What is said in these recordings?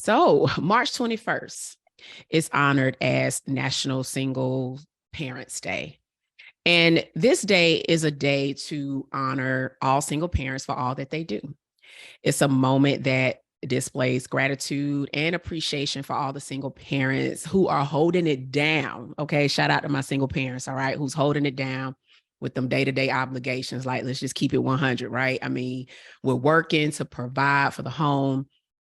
So March 21st is honored as National Single Parents Day. And this day is a day to honor all single parents for all that they do. It's a moment that displays gratitude and appreciation for all the single parents who are holding it down. Okay. Shout out to my single parents. All right. Who's holding it down with them day-to-day obligations. Like, let's just keep it 100, right? I mean, we're working to provide for the home.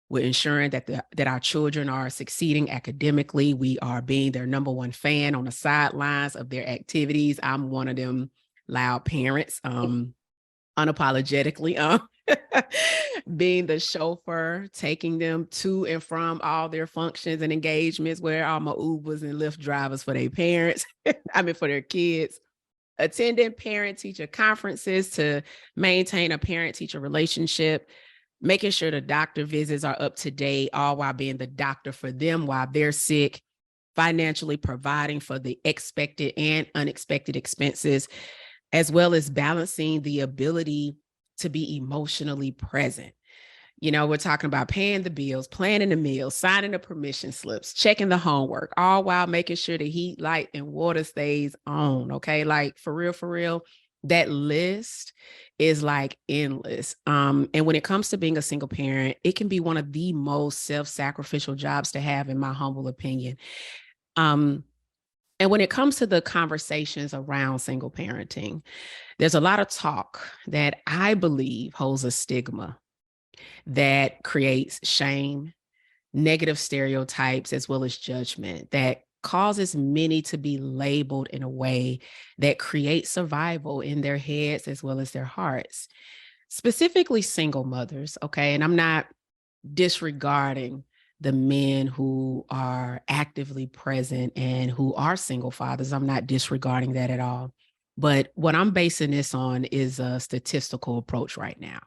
We're ensuring that our children are succeeding academically. We are being their number one fan on the sidelines of their activities. I'm one of them loud parents, unapologetically, being the chauffeur, taking them to and from all their functions and engagements, where all my Ubers and Lyft drivers for their parents, for their kids, attending parent-teacher conferences to maintain a parent-teacher relationship, making sure the doctor visits are up to date, all while being the doctor for them while they're sick, financially providing for the expected and unexpected expenses, as well as balancing the ability to be emotionally present. We're talking about paying the bills, planning the meals, signing the permission slips, checking the homework, all while making sure the heat, light, and water stays on. Okay. Like for real, that list is like endless. And when it comes to being a single parent, it can be one of the most self-sacrificial jobs to have, in my humble opinion. And when it comes to the conversations around single parenting, there's a lot of talk that I believe holds a stigma that creates shame, negative stereotypes, as well as judgment that causes many to be labeled in a way that creates survival in their heads as well as their hearts, specifically single mothers. Okay. And I'm not disregarding the men who are actively present and who are single fathers. I'm not disregarding that at all. But what I'm basing this on is a statistical approach right now,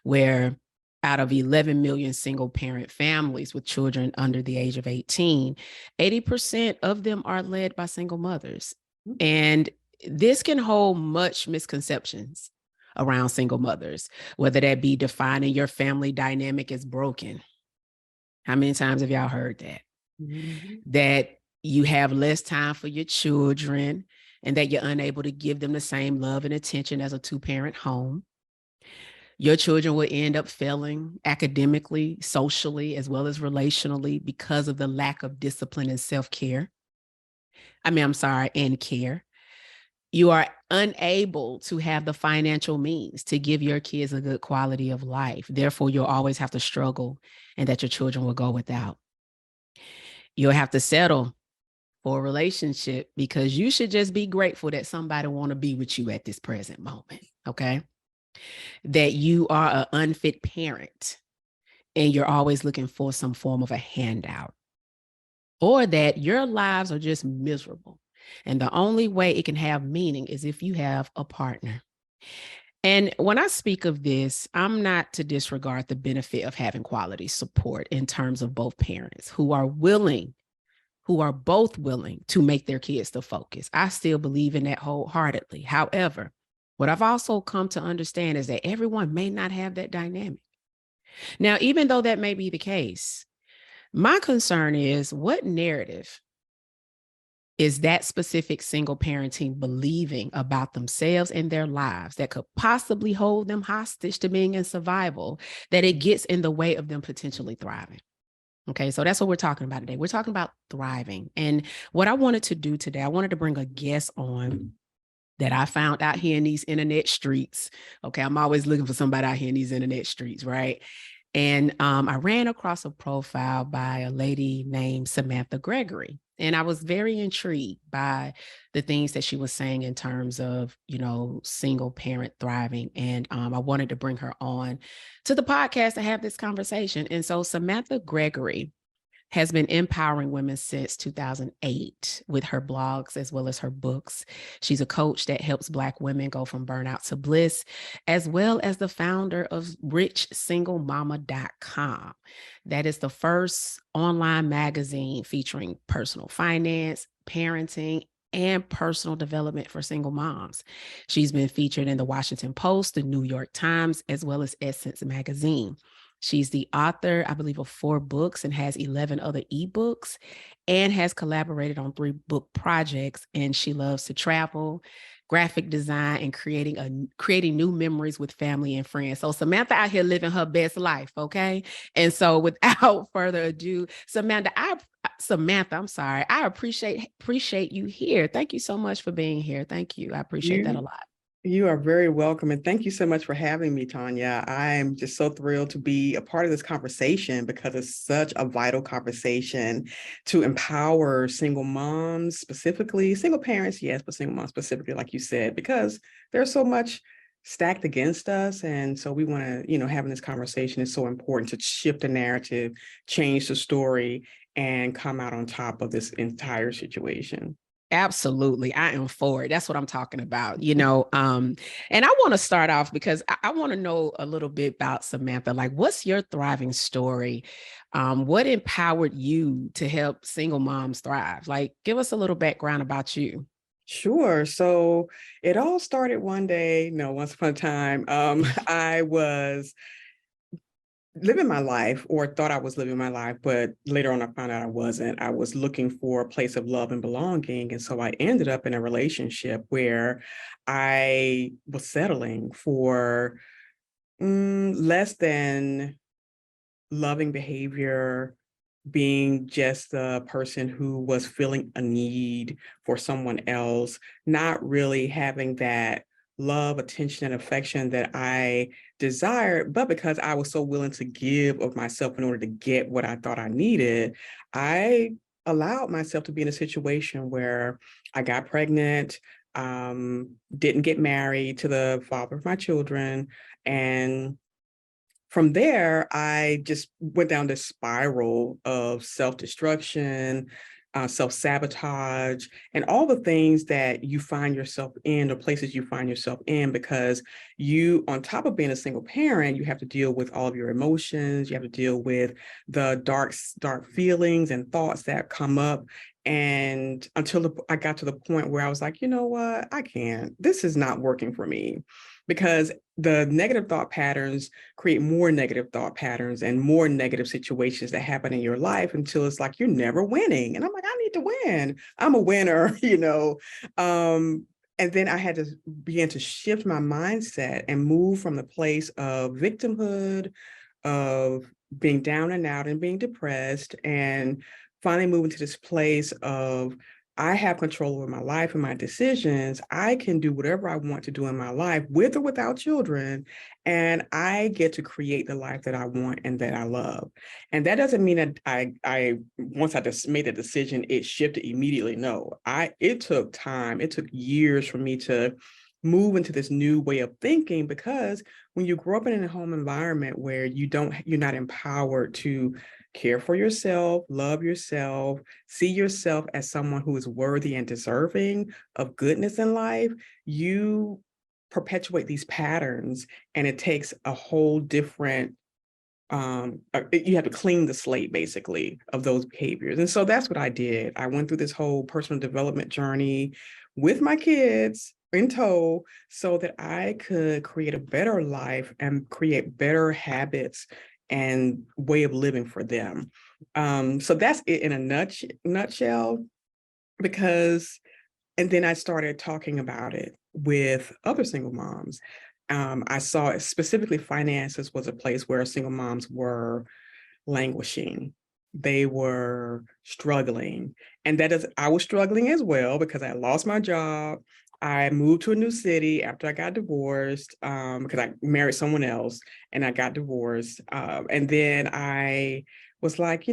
where out of 11 million single parent families with children under the age of 18, 80% of them are led by single mothers. And this can hold much misconceptions around single mothers, whether that be defining your family dynamic as broken. How many times have y'all heard that? That you have less time for your children and that you're unable to give them the same love and attention as a two-parent home. Your children will end up failing academically, socially, as well as relationally because of the lack of discipline and self-care. And care. You are unable to have the financial means to give your kids a good quality of life. Therefore, you'll always have to struggle and that your children will go without. You'll have to settle for a relationship because you should just be grateful that somebody want to be with you at this present moment, okay? That you are an unfit parent and you're always looking for some form of a handout, or that your lives are just miserable. And the only way it can have meaning is if you have a partner. And when I speak of this, I'm not to disregard the benefit of having quality support in terms of both parents who are both willing to make their kids the focus. I still believe in that wholeheartedly. However, what I've also come to understand is that everyone may not have that dynamic. Now, even though that may be the case, my concern is what narrative is that specific single parenting believing about themselves and their lives that could possibly hold them hostage to being in survival, that it gets in the way of them potentially thriving. Okay, so that's what we're talking about today. We're talking about thriving. And what I wanted to do today, I wanted to bring a guest on that I found out here in these internet streets. Okay, I'm always looking for somebody out here in these internet streets, right? And I ran across a profile by a lady named Samantha Gregory. And I was very intrigued by the things that she was saying in terms of, single parent thriving. And I wanted to bring her on to the podcast to have this conversation. And so Samantha Gregory has been empowering women since 2008 with her blogs as well as her books. She's a coach that helps Black women go from burnout to bliss, as well as the founder of richsinglemama.com. That is the first online magazine featuring personal finance, parenting, and personal development for single moms. She's been featured in the Washington Post, the New York Times, as well as Essence magazine. She's the author, I believe, of 4 books and has 11 other ebooks, and has collaborated on 3 book projects. And she loves to travel, graphic design, and creating new memories with family and friends. So Samantha out here living her best life, okay? And so without further ado, Samantha, I'm sorry. I appreciate you here. Thank you so much for being here. Thank you. I appreciate that a lot. You are very welcome. And thank you so much for having me, Tanya. I'm just so thrilled to be a part of this conversation because it's such a vital conversation to empower single moms, specifically single parents, yes, but single moms specifically, like you said, because there's so much stacked against us. And so we want to, having this conversation is so important to shift the narrative, change the story, and come out on top of this entire situation. Absolutely. I am for it. That's what I'm talking about, and I want to start off because I want to know a little bit about Samantha. Like, what's your thriving story? What empowered you to help single moms thrive? Like, give us a little background about you. Sure. So it all started one day, no, once upon a time. I was living my life, or thought I was living my life, but later on I found out I wasn't. I was looking for a place of love and belonging. And so I ended up in a relationship where I was settling for less than loving behavior, being just the person who was feeling a need for someone else, not really having that love, attention, and affection that I desired, but because I was so willing to give of myself in order to get what I thought I needed, I allowed myself to be in a situation where I got pregnant, didn't get married to the father of my children, and from there, I just went down this spiral of self-destruction, self-sabotage, and all the things that you find yourself in, or places you find yourself in, because you, on top of being a single parent, you have to deal with all of your emotions, you have to deal with the dark feelings and thoughts that come up. And until I got to the point where I was like, you know what, I can't, this is not working for me, because the negative thought patterns create more negative thought patterns and more negative situations that happen in your life until it's like you're never winning. And I'm like, I need to win. I'm a winner, And then I had to begin to shift my mindset and move from the place of victimhood, of being down and out and being depressed, and finally moving to this place of I have control over my life and my decisions. I can do whatever I want to do in my life, with or without children, and I get to create the life that I want and that I love. And that doesn't mean that I once I just made the decision, it shifted immediately. No, it took time. It took years for me to move into this new way of thinking, because when you grow up in a home environment where you're not empowered to care for yourself, love yourself, see yourself as someone who is worthy and deserving of goodness in life, you perpetuate these patterns, and it takes a whole different you have to clean the slate basically of those behaviors. And so that's what I did. I went through this whole personal development journey with my kids in tow, so that I could create a better life and create better habits and way of living for them. So that's it in a nutshell, because, and then I started talking about it with other single moms. I saw specifically finances was a place where single moms were languishing. They were struggling. And I was struggling as well, because I lost my job. I moved to a new city after I got divorced, because I married someone else and I got divorced. And then I was like,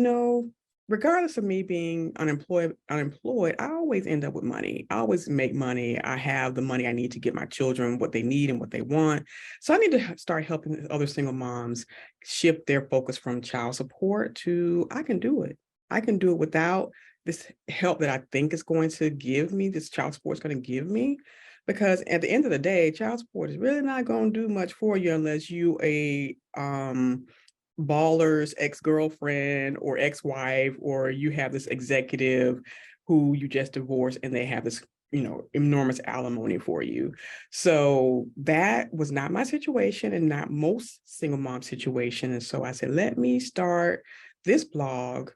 regardless of me being unemployed, I always end up with money. I always make money. I have the money I need to get my children what they need and what they want. So I need to start helping other single moms shift their focus from child support to I can do it. I can do it without this help that I think is going to give me, this child support is going to give me. Because at the end of the day, child support is really not going to do much for you unless you a baller's ex-girlfriend or ex-wife, or you have this executive who you just divorced and they have this enormous alimony for you. So that was not my situation and not most single mom situation. And so I said, let me start this blog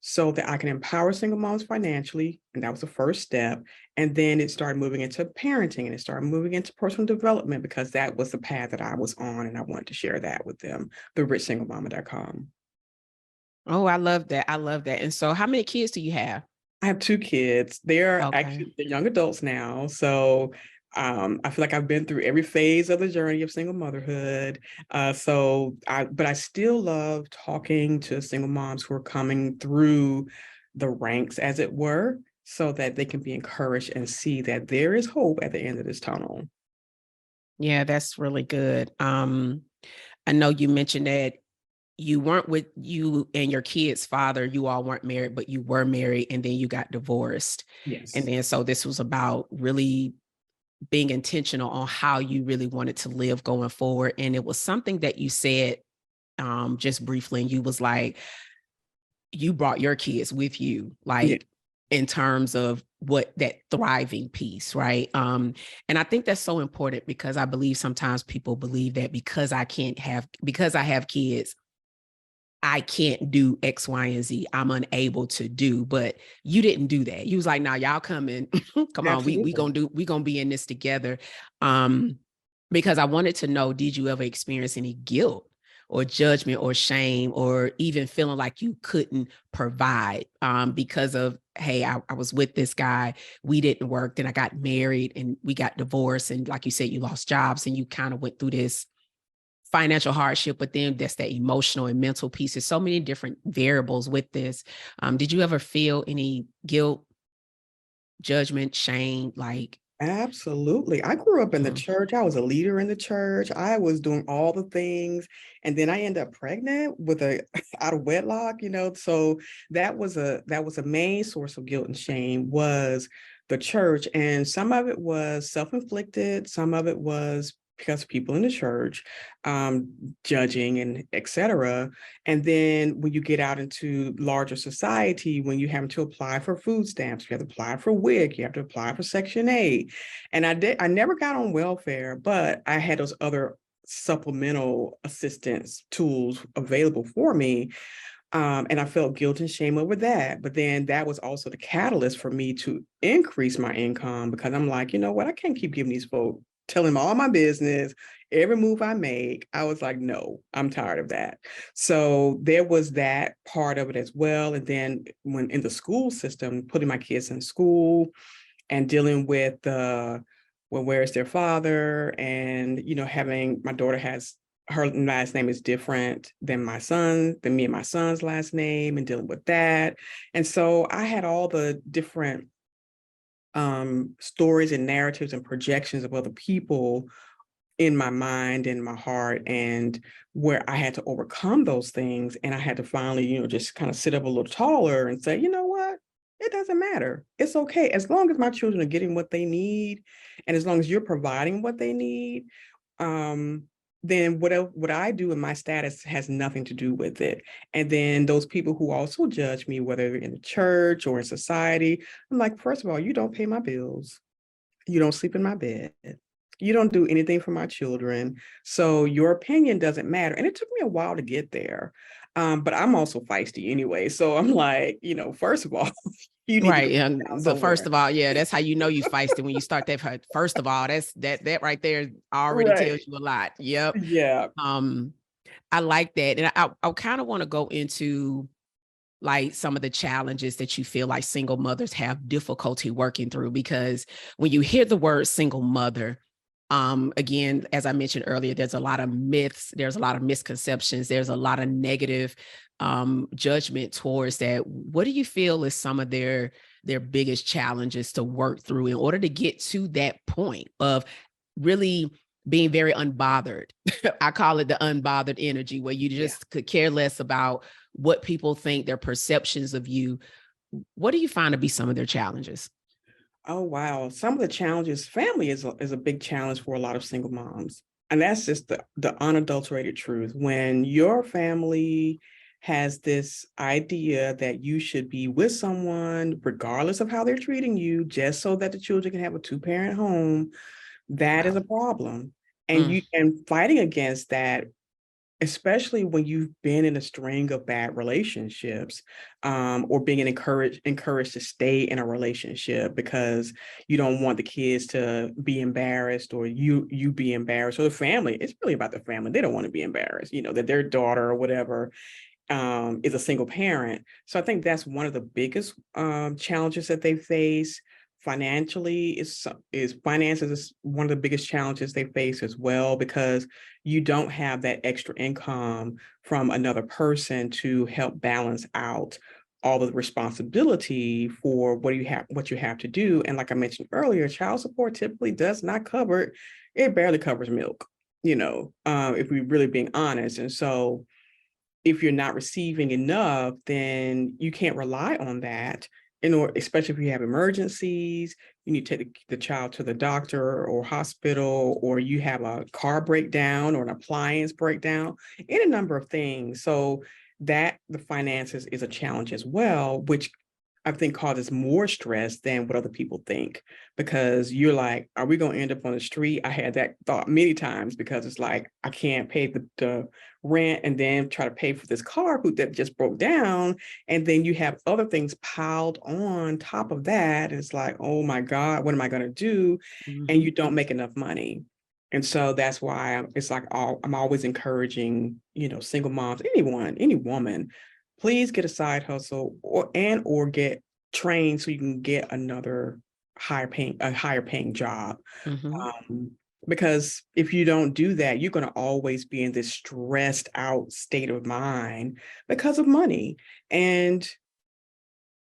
so that I can empower single moms financially. And that was the first step. And then it started moving into parenting and it started moving into personal development because that was the path that I was on. And I wanted to share that with them, therichsinglemama.com. Oh, I love that. I love that. And so how many kids do you have? I have two kids. They're Okay. actually they're young adults now. So I feel like I've been through every phase of the journey of single motherhood. But I still love talking to single moms who are coming through the ranks, as it were, so that they can be encouraged and see that there is hope at the end of this tunnel. Yeah, that's really good. I know you mentioned that you weren't with you and your kid's father, you all weren't married, but you were married and then you got divorced. And Yes. then so this was about really being intentional on how you really wanted to live going forward. And it was something that you said just briefly, and you was like, you brought your kids with you, Yeah. like in terms of what that thriving piece, right? And I think that's so important because I believe sometimes people believe that because I have kids, I can't do X, Y, and Z. I'm unable to do, but you didn't do that. You was like, nah, y'all coming. Come on, Absolutely. we gonna be in this together. Because I wanted to know, did you ever experience any guilt or judgment or shame or even feeling like you couldn't provide because of, hey, I was with this guy, we didn't work, then I got married and we got divorced. And like you said, you lost jobs and you kind of went through this financial hardship, but then that's that emotional and mental piece. There's so many different variables with this. Did you ever feel any guilt, judgment, shame? Like, Absolutely. I grew up in the mhm. church. I was a leader in the church. I was doing all the things. And then I ended up pregnant with a out of wedlock. So that was a main source of guilt and shame was the church. And some of it was self-inflicted, some of it was because people in the church judging and etc. And then when you get out into larger society, when you have to apply for food stamps, you have to apply for WIC, you have to apply for Section 8. And I never got on welfare, but I had those other supplemental assistance tools available for me. And I felt guilt and shame over that. But then that was also the catalyst for me to increase my income because I'm like, you know what? I can't keep giving these folks, telling them all my business, every move I make. I was like, no, I'm tired of that. So there was that part of it as well. And then when in the school system, putting my kids in school and dealing with well, where's their father? And, having my daughter has her last name is different than me and my son's last name and dealing with that. And so I had all the different stories and narratives and projections of other people in my mind and my heart and where I had to overcome those things. And I had to finally, just kind of sit up a little taller and say, you know what? It doesn't matter. It's okay. As long as my children are getting what they need and as long as you're providing what they need, um, then what I do in my status has nothing to do with it. And then those people who also judge me, whether in the church or in society, I'm like, first of all, you don't pay my bills. You don't sleep in my bed. You don't do anything for my children. So your opinion doesn't matter. And it took me a while to get there. But I'm also feisty anyway. So I'm like, first of all, you need to go Right. down The first somewhere. of all, yeah, that's how you know you feisty when you start that. First of all, that right there already tells Right. you a lot. Yep. Yeah. Um, I like that. And I kind of want to go into like some of the challenges that you feel like single mothers have difficulty working through because when you hear the word single mother, again, as I mentioned earlier, there's a lot of myths, there's a lot of misconceptions, there's a lot of negative judgment towards that. What do you feel is some of their biggest challenges to work through in order to get to that point of really being very unbothered? I call it the unbothered energy, where you Yeah. just could care less about what people think, their perceptions of you. What do you find to be some of their challenges? Oh, wow. Some of the challenges, family is a big challenge for a lot of single moms. And that's just the unadulterated truth. When your family has this idea that you should be with someone, regardless of how they're treating you, just so that the children can have a two-parent home. That is Wow. a problem. And Mm. you and fighting against that, especially when you've been in a string of bad relationships, or being encouraged to stay in a relationship because you don't want the kids to be embarrassed, or you be embarrassed, or the family. It's really about the family. They don't want to be embarrassed, that their daughter or whatever is a single parent. So I think that's one of the biggest challenges that they face. Financially, is finances is one of the biggest challenges they face as well, because you don't have that extra income from another person to help balance out all the responsibility for what you have to do. And like I mentioned earlier, child support typically does not cover, it barely covers milk, if we're really being honest. And so if you're not receiving enough, then you can't rely on that. Especially if you have emergencies, you need to take the child to the doctor or hospital, or you have a car breakdown or an appliance breakdown, any number of things. So that the finances is a challenge as well, which I think causes more stress than what other people think, because you're like, are we going to end up on the street? I had that thought many times, because it's like, I can't pay the rent and then try to pay for this car that just broke down. And then you have other things piled on top of that. It's like, oh my God, what am I going to do? And Mhm. you don't make enough money. And so that's why it's like, I'm always encouraging, single moms, any woman, please get a side hustle, or get trained so you can get another a higher paying job. Mhm. Um, because if you don't do that, you're going to always be in this stressed out state of mind because of money. And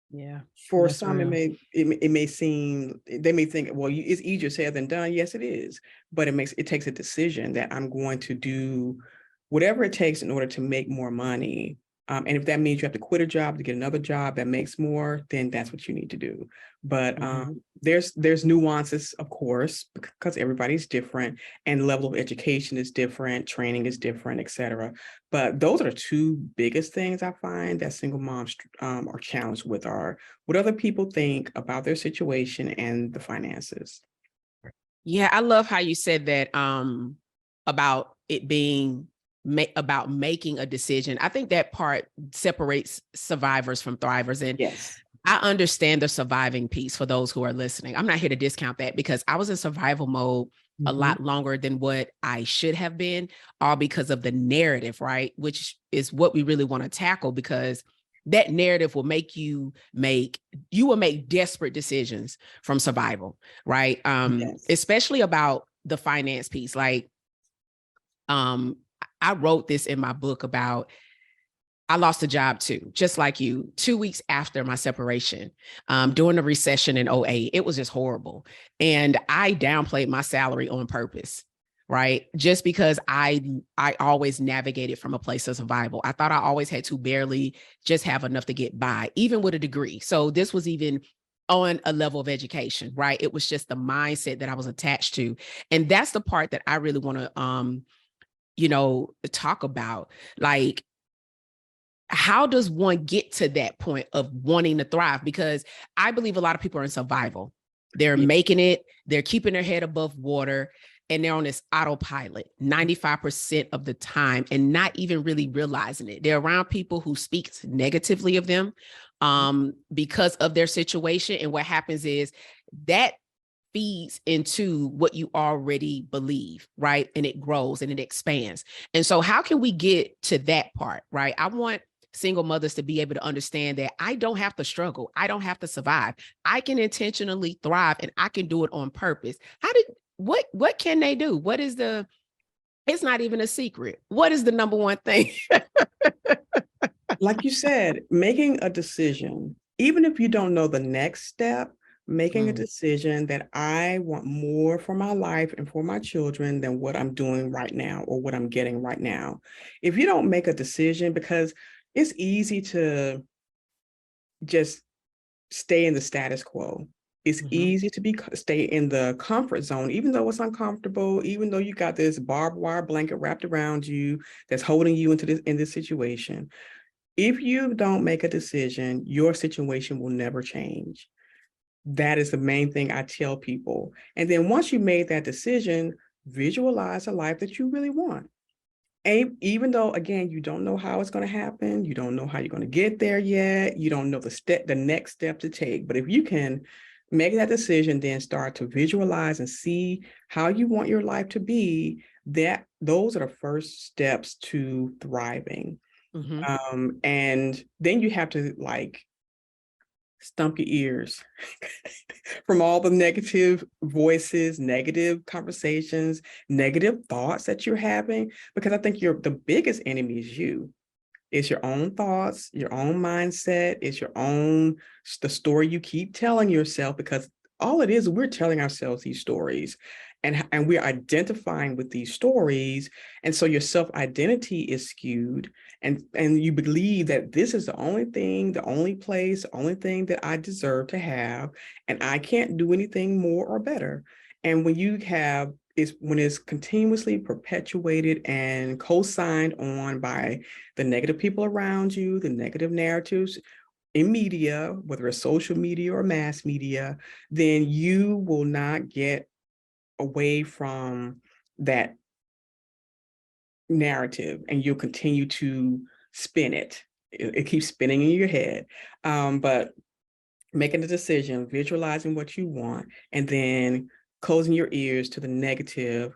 Yeah, for that's some, real. it may seem, they may think, well, it's easier said than done. Yes, it is, but it takes a decision that I'm going to do whatever it takes in order to make more money. And if that means you have to quit a job to get another job that makes more, then that's what you need to do. But Mhm. there's nuances, of course, because everybody's different, and level of education is different, training is different, etc. But those are the two biggest things I find that single moms are challenged with, are what other people think about their situation and the finances. Yeah, I love how you said that about it being about making a decision. I think that part separates survivors from thrivers. And Yes. I understand the surviving piece for those who are listening. I'm not here to discount that, because I was in survival mode a Mhm. lot longer than what I should have been, all because of the narrative, right? Which is what we really want to tackle, because that narrative will you will make desperate decisions from survival, right? Yes. Especially about the finance piece. Like, um, I wrote this in my book about, I lost a job too, just like you, 2 weeks after my separation, during the recession in '08. It was just horrible. And I downplayed my salary on purpose, right? Just because I always navigated from a place of survival. I thought I always had to barely just have enough to get by, even with a degree. So this was even on a level of education, right? It was just the mindset that I was attached to. And that's the part that I really want to talk about. Like, how does one get to that point of wanting to thrive? Because I believe a lot of people are in survival. They're Yeah. making it, they're keeping their head above water, and they're on this autopilot 95% of the time and not even really realizing it. They're around people who speak negatively of them because of their situation. And what happens is that feeds into what you already believe, right? And it grows and it expands. And so, how can we get to that part, right? I want single mothers to be able to understand that I don't have to struggle. I don't have to survive. I can intentionally thrive, and I can do it on purpose. What can they do? It's not even a secret. What is the number one thing? Like you said, making a decision, even if you don't know the next step, making a Mm, decision that I want more for my life and for my children than what I'm doing right now or what I'm getting right now. If you don't make a decision, because it's easy to just stay in the status quo. It's mhm. easy to stay in the comfort zone, even though it's uncomfortable, even though you got this barbed wire blanket wrapped around you that's holding you in this situation. If you don't make a decision, your situation will never change. That is the main thing I tell people. And then once you made that decision, visualize a life that you really want. And even though, again, you don't know how it's going to happen, you don't know how you're going to get there yet, you don't know the next step to take. But if you can make that decision, then start to visualize and see how you want your life to be, that those are the first steps to thriving. And then you have to like stump your ears from all the negative voices, negative conversations, negative thoughts that you're having, because I think the biggest enemy is you. It's your own thoughts, your own mindset, it's the story you keep telling yourself, because all it is, we're telling ourselves these stories, and we're identifying with these stories. And so your self-identity is skewed, and you believe that this is the only thing, the only place, the only thing that I deserve to have, and I can't do anything more or better. And when it's continuously perpetuated and co-signed on by the negative people around you, the negative narratives in media, whether it's social media or mass media, then you will not get away from that narrative, and you'll continue to spin it. It keeps spinning in your head. But making a decision, visualizing what you want, and then closing your ears to the negative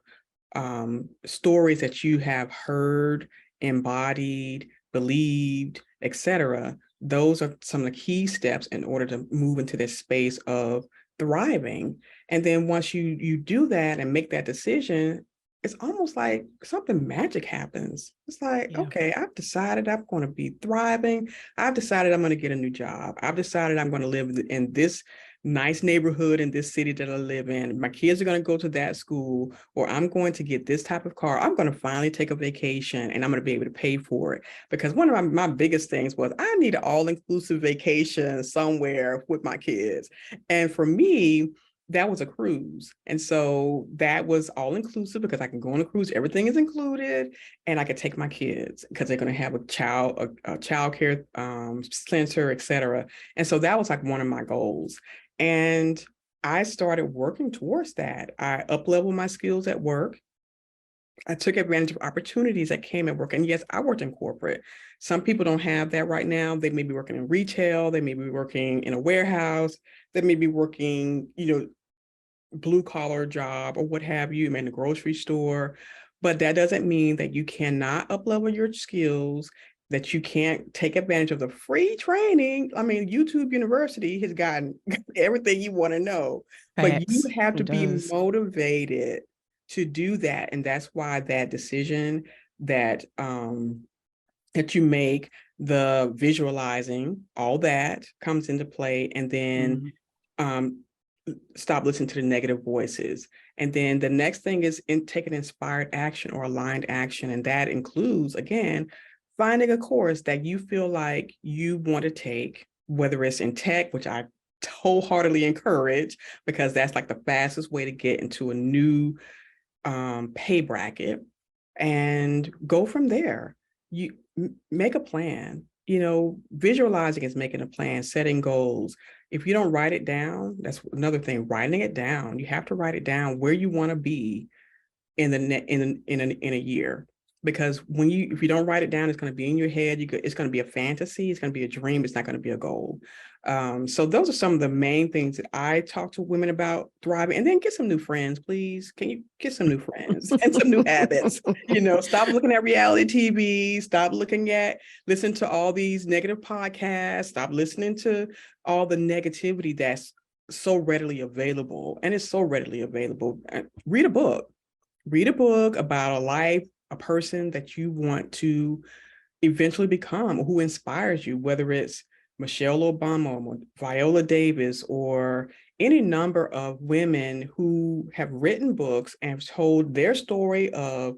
stories that you have heard, embodied, believed, etc. Those are some of the key steps in order to move into this space of thriving. And then once you do that and make that decision, it's almost like something magic happens. It's like, okay, I've decided I'm going to be thriving. I've decided I'm going to get a new job. I've decided I'm going to live in this nice neighborhood in this city that I live in. My kids are going to go to that school, or I'm going to get this type of car. I'm going to finally take a vacation, and I'm going to be able to pay for it. Because one of my biggest things was I need an all-inclusive vacation somewhere with my kids. And for me, that was a cruise. And so that was all inclusive, because I can go on a cruise, everything is included, and I could take my kids because they're going to have a child care center, etc. And so that was like one of my goals. And I started working towards that. I up-leveled my skills at work. I took advantage of opportunities that came at work. And yes, I worked in corporate. Some people don't have that right now. They may be working in retail. They may be working in a warehouse. They may be working, blue collar job or what have you, in the grocery store. But that doesn't mean that you cannot up-level your skills, that you can't take advantage of the free training. I mean, YouTube University has gotten everything you want to know, but you have to be motivated to do that. And that's why that decision that you make, the visualizing, all that comes into play. And then stop listening to the negative voices. And then the next thing is taking inspired action or aligned action. And that includes, again, finding a course that you feel like you want to take, whether it's in tech, which I wholeheartedly encourage, because that's like the fastest way to get into a new pay bracket, and go from there. You make a plan. Visualizing is making a plan, setting goals. If you don't write it down, that's another thing. Writing it down, you have to write it down where you want to be in a year. Because if you don't write it down, it's going to be in your head. It's going to be a fantasy. It's going to be a dream. It's not going to be a goal. So those are some of the main things that I talk to women about thriving. And then get some new friends, please. Can you get some new friends and some new habits? Stop looking at reality TV. Stop listen to all these negative podcasts. Stop listening to all the negativity that's so readily available. And it's so readily available. Read a book. Read a book about a person that you want to eventually become, who inspires you, whether it's Michelle Obama or Viola Davis or any number of women who have written books and have told their story of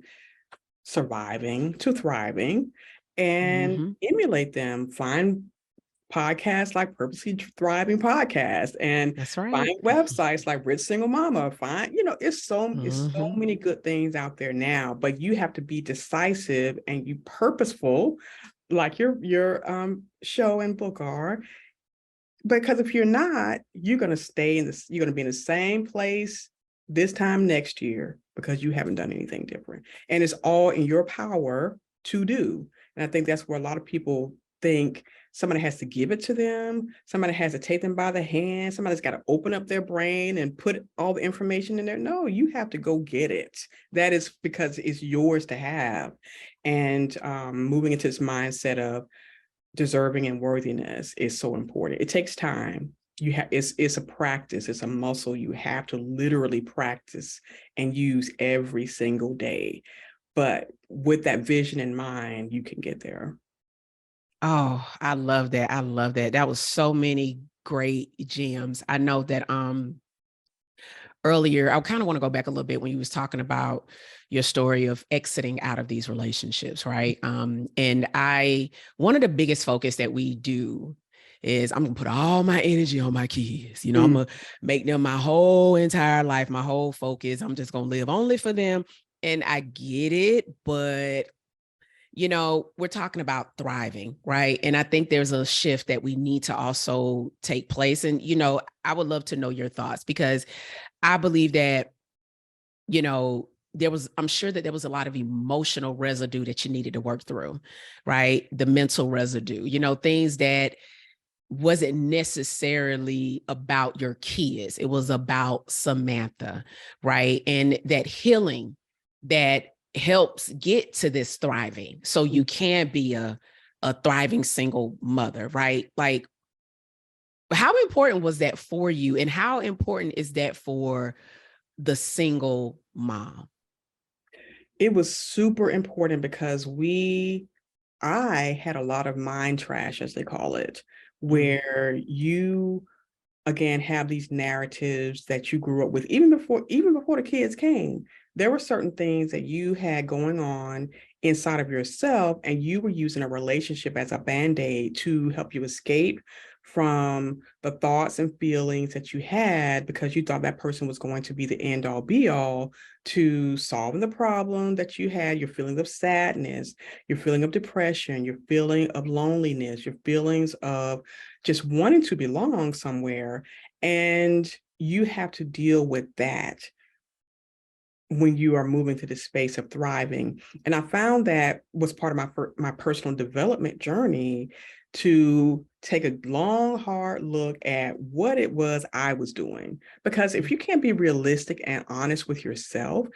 surviving to thriving, and emulate them. Find podcasts like Purposely Thriving Podcast, and find websites like Rich Single Mama. It's so many good things out there now, but you have to be decisive and you purposeful like your show and book are. Because if you're not, you're gonna stay in this, you're gonna be in the same place this time next year because you haven't done anything different. And it's all in your power to do. And I think that's where a lot of people think somebody has to give it to them, somebody has to take them by the hand, somebody's got to open up their brain and put all the information in there. No, you have to go get it. That is because it's yours to have. And moving into this mindset of deserving and worthiness is so important. It takes time. You have it's a practice, it's a muscle you have to literally practice and use every single day. But with that vision in mind, you can get there. Oh, I love that. I love that. That was so many great gems. I know that earlier, I kind of want to go back a little bit when you was talking about your story of exiting out of these relationships, right? And one of the biggest focus that we do is I'm gonna put all my energy on my kids. You know, I'm gonna make them my whole entire life, my whole focus. I'm just gonna live only for them. And I get it, but you know, we're talking about thriving, right? And I think there's a shift that we need to also take place. And, you know, I would love to know your thoughts because I believe that, you know, I'm sure that there was a lot of emotional residue that you needed to work through, right? The mental residue, you know, things that wasn't necessarily about your kids. It was about Samantha, right? And that healing that helps get to this thriving. So you can be a thriving single mother, right? Like, how important was that for you? And how important is that for the single mom? It was super important because I had a lot of mind trash, as they call it, Mm, where you again have these narratives that you grew up with even before the kids came. There were certain things that you had going on inside of yourself, and you were using a relationship as a band-aid to help you escape from the thoughts and feelings that you had because you thought that person was going to be the end all be all to solving the problem that you had, your feeling of sadness, your feeling of depression, your feeling of loneliness, your feelings of just wanting to belong somewhere. And you have to deal with that when you are moving to the space of thriving. And I found that was part of my personal development journey to take a long, hard look at what it was I was doing. Because if you can't be realistic and honest with yourself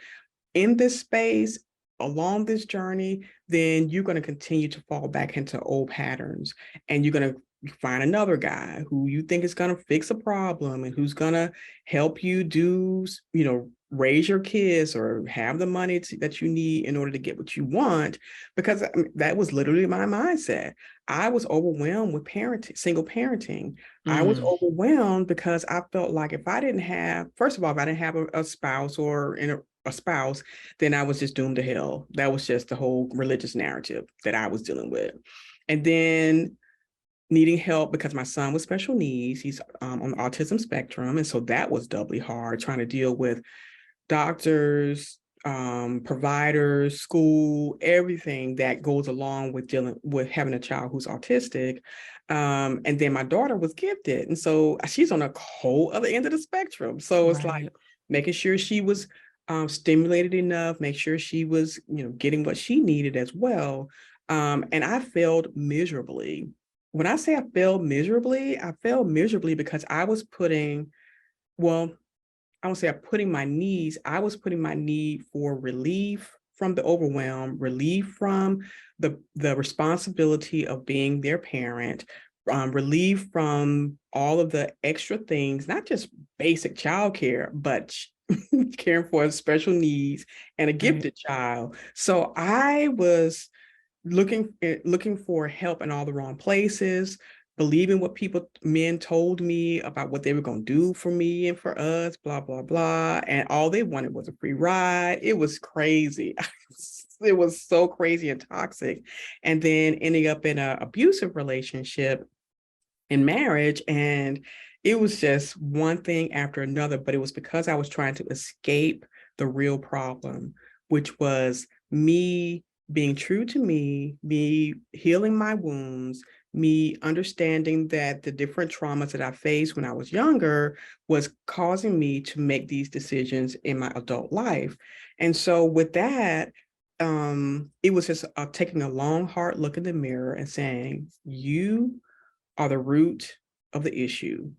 in this space, along this journey, then you're going to continue to fall back into old patterns, and you're going to find another guy who you think is going to fix a problem and who's going to help you do, raise your kids or have the money that you need in order to get what you want. Because that was literally my mindset. I was overwhelmed with parenting, single parenting. I was mm, overwhelmed because I felt like if I didn't have, first of all, if I didn't have a spouse or a spouse, then I was just doomed to hell. That was just the whole religious narrative that I was dealing with. And then needing help because my son was special needs. He's on the autism spectrum. And so that was doubly hard, trying to deal with doctors, providers, school, everything that goes along with dealing with having a child who's autistic. And then my daughter was gifted. And so she's on a whole other end of the spectrum. So it's like right. making sure she was stimulated enough, make sure she was, getting what she needed as well. And I failed miserably. When I say I failed miserably because I was well, I would say I was putting my need for relief from the overwhelm, relief from the responsibility of being their parent, relief from all of the extra things, not just basic childcare, but caring for special needs and a Right. gifted child. So I was looking for help in all the wrong places, believing what men told me about what they were going to do for me and for us, blah blah blah, and all they wanted was a free ride. It was crazy. It was so crazy and toxic. And then ending up in an abusive relationship in marriage, and it was just one thing after another. But it was because I was trying to escape the real problem, which was me being true to me healing my wounds, me understanding that the different traumas that I faced when I was younger was causing me to make these decisions in my adult life. And so with that, it was just taking a long, hard look in the mirror and saying, you are the root of the issue.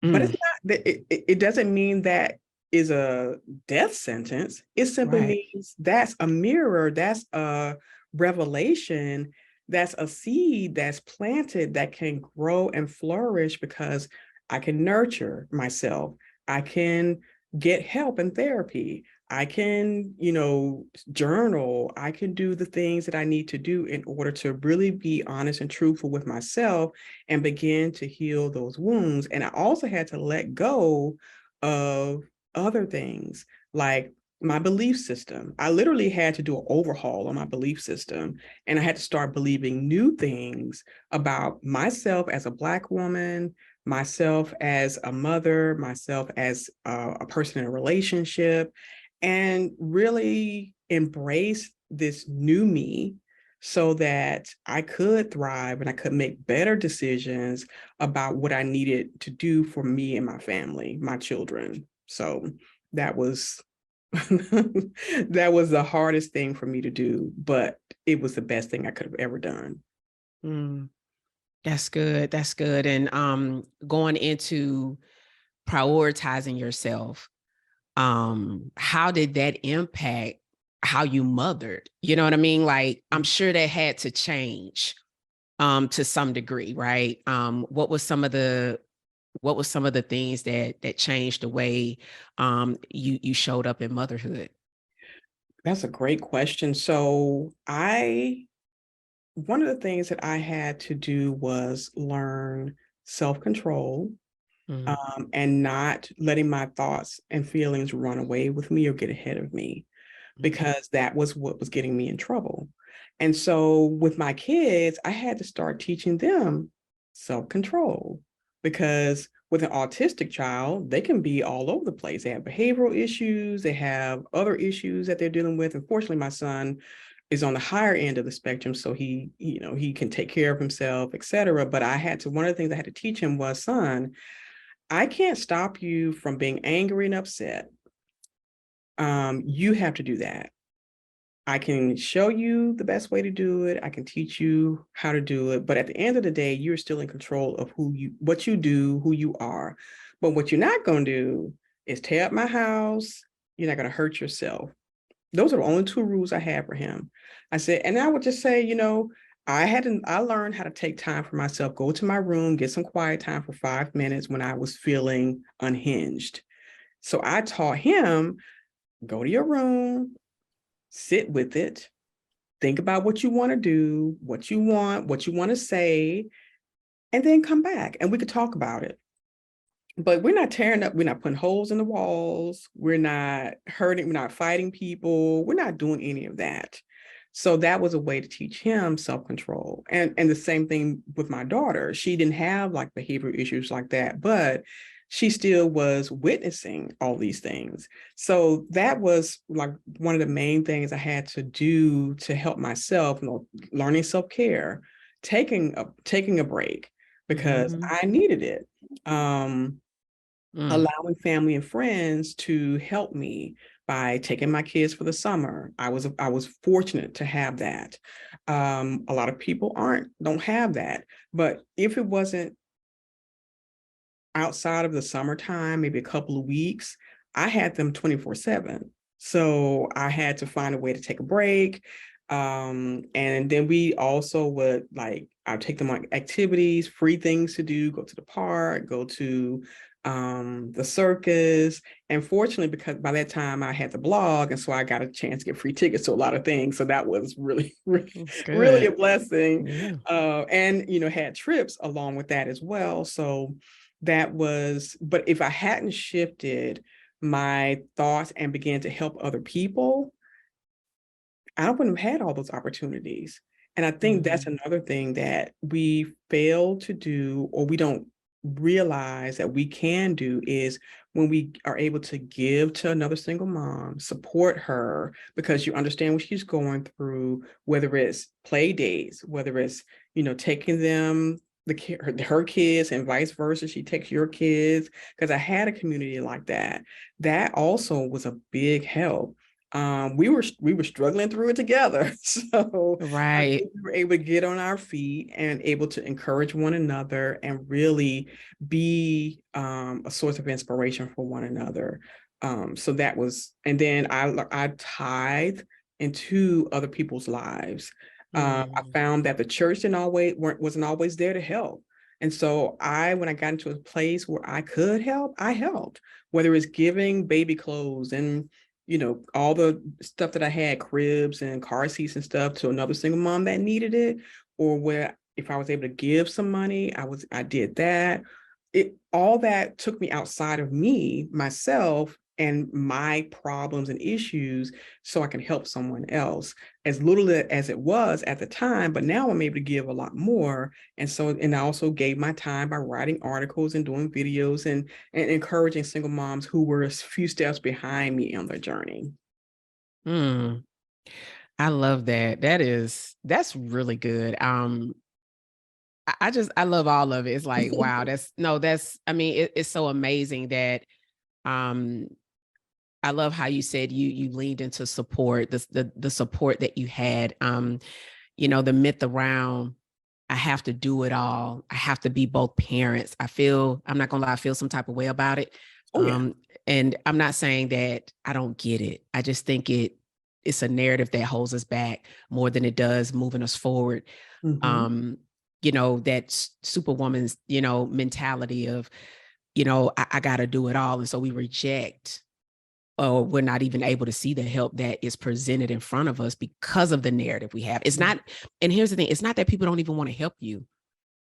But it's not that it doesn't mean that is a death sentence. It simply Right. means that's a mirror, that's a revelation, that's a seed that's planted that can grow and flourish because I can nurture myself. I can get help and therapy. I can, journal. I can do the things that I need to do in order to really be honest and truthful with myself and begin to heal those wounds. And I also had to let go of other things like my belief system. I literally had to do an overhaul on my belief system, and I had to start believing new things about myself as a Black woman, myself as a mother, myself as a person in a relationship, and really embrace this new me so that I could thrive and I could make better decisions about what I needed to do for me and my family, my children. So that was that was the hardest thing for me to do, but it was the best thing I could have ever done. Mm, that's good. That's good. And going into prioritizing yourself, how did that impact how you mothered? You know what I mean? Like, I'm sure that had to change to some degree, right? What was some of the things that changed the way you showed up in motherhood? That's a great question. So one of the things that I had to do was learn self-control, Mm, and not letting my thoughts and feelings run away with me or get ahead of me, mm, because that was what was getting me in trouble. And so with my kids, I had to start teaching them self-control, because with an autistic child, they can be all over the place. They have behavioral issues, they have other issues that they're dealing with. Unfortunately, my son is on the higher end of the spectrum, so he can take care of himself, etc. But one of the things I had to teach him was, son, I can't stop you from being angry and upset. You have to do that. I can show you the best way to do it. I can teach you how to do it. But at the end of the day, you're still in control of what you do, who you are. But what you're not going to do is tear up my house. You're not going to hurt yourself. Those are the only two rules I had for him. I said, and I would just say, I learned how to take time for myself, go to my room, get some quiet time for 5 minutes when I was feeling unhinged. So I taught him, go to your room, sit with it, think about what you want to do, what you want to say, and then come back and we could talk about it. But we're not tearing up, we're not putting holes in the walls, we're not hurting, we're not fighting people, we're not doing any of that. So that was a way to teach him self-control. And the same thing with my daughter. She didn't have like behavioral issues like that, but she still was witnessing all these things. So that was like one of the main things I had to do to help myself, learning self-care, taking a break because mhm, I needed it. mm, Allowing family and friends to help me by taking my kids for the summer. I was fortunate to have that. A lot of people don't have that. But if it wasn't outside of the summertime, maybe a couple of weeks, I had them 24/7. So I had to find a way to take a break. And then we also would I'd take them on activities, free things to do, go to the park, go to the circus. And fortunately, because by that time I had the blog, and so I got a chance to get free tickets to a lot of things. So that was really, really, that's really a good. blessing. Yeah. And had trips along with that as well. So but if I hadn't shifted my thoughts and began to help other people, I wouldn't have had all those opportunities. And I think that's Mhm, another thing that we fail to do, or we don't realize that we can do, is when we are able to give to another single mom, support her because you understand what she's going through, whether it's play dates, whether it's, taking them, her kids and vice versa, she takes your kids, because I had a community like that. That also was a big help. We were struggling through it together. So I Right. think we were able to get on our feet and able to encourage one another and really be a source of inspiration for one another. So that was, and then I tithe into other people's lives. I Mm. found that the church wasn't always there to help. And so when I got into a place where I could help, I helped, whether it's giving baby clothes and, all the stuff that I had, cribs and car seats and stuff, to another single mom that needed it, or where if I was able to give some money, I did that. All that took me outside of myself and my problems and issues, so I can help someone else, as little as it was at the time. But now I'm able to give a lot more. And I also gave my time by writing articles and doing videos and encouraging single moms who were a few steps behind me on their journey. Mm. I love that. That's really good. I love all of it. It's like, wow, I mean, it's so amazing that um I love how you said you leaned into support, the support that you had. The myth around I have to do it all. I have to be both parents. I'm not gonna lie, I feel some type of way about it. Oh yeah. And I'm not saying that I don't get it. I just think it's a narrative that holds us back more than it does moving us forward. Mm-hmm. Um, that superwoman's, mentality of, I gotta do it all. And so we reject, or we're not even able to see the help that is presented in front of us because of the narrative we have. It's not, and here's the thing, it's not that people don't even want to help you.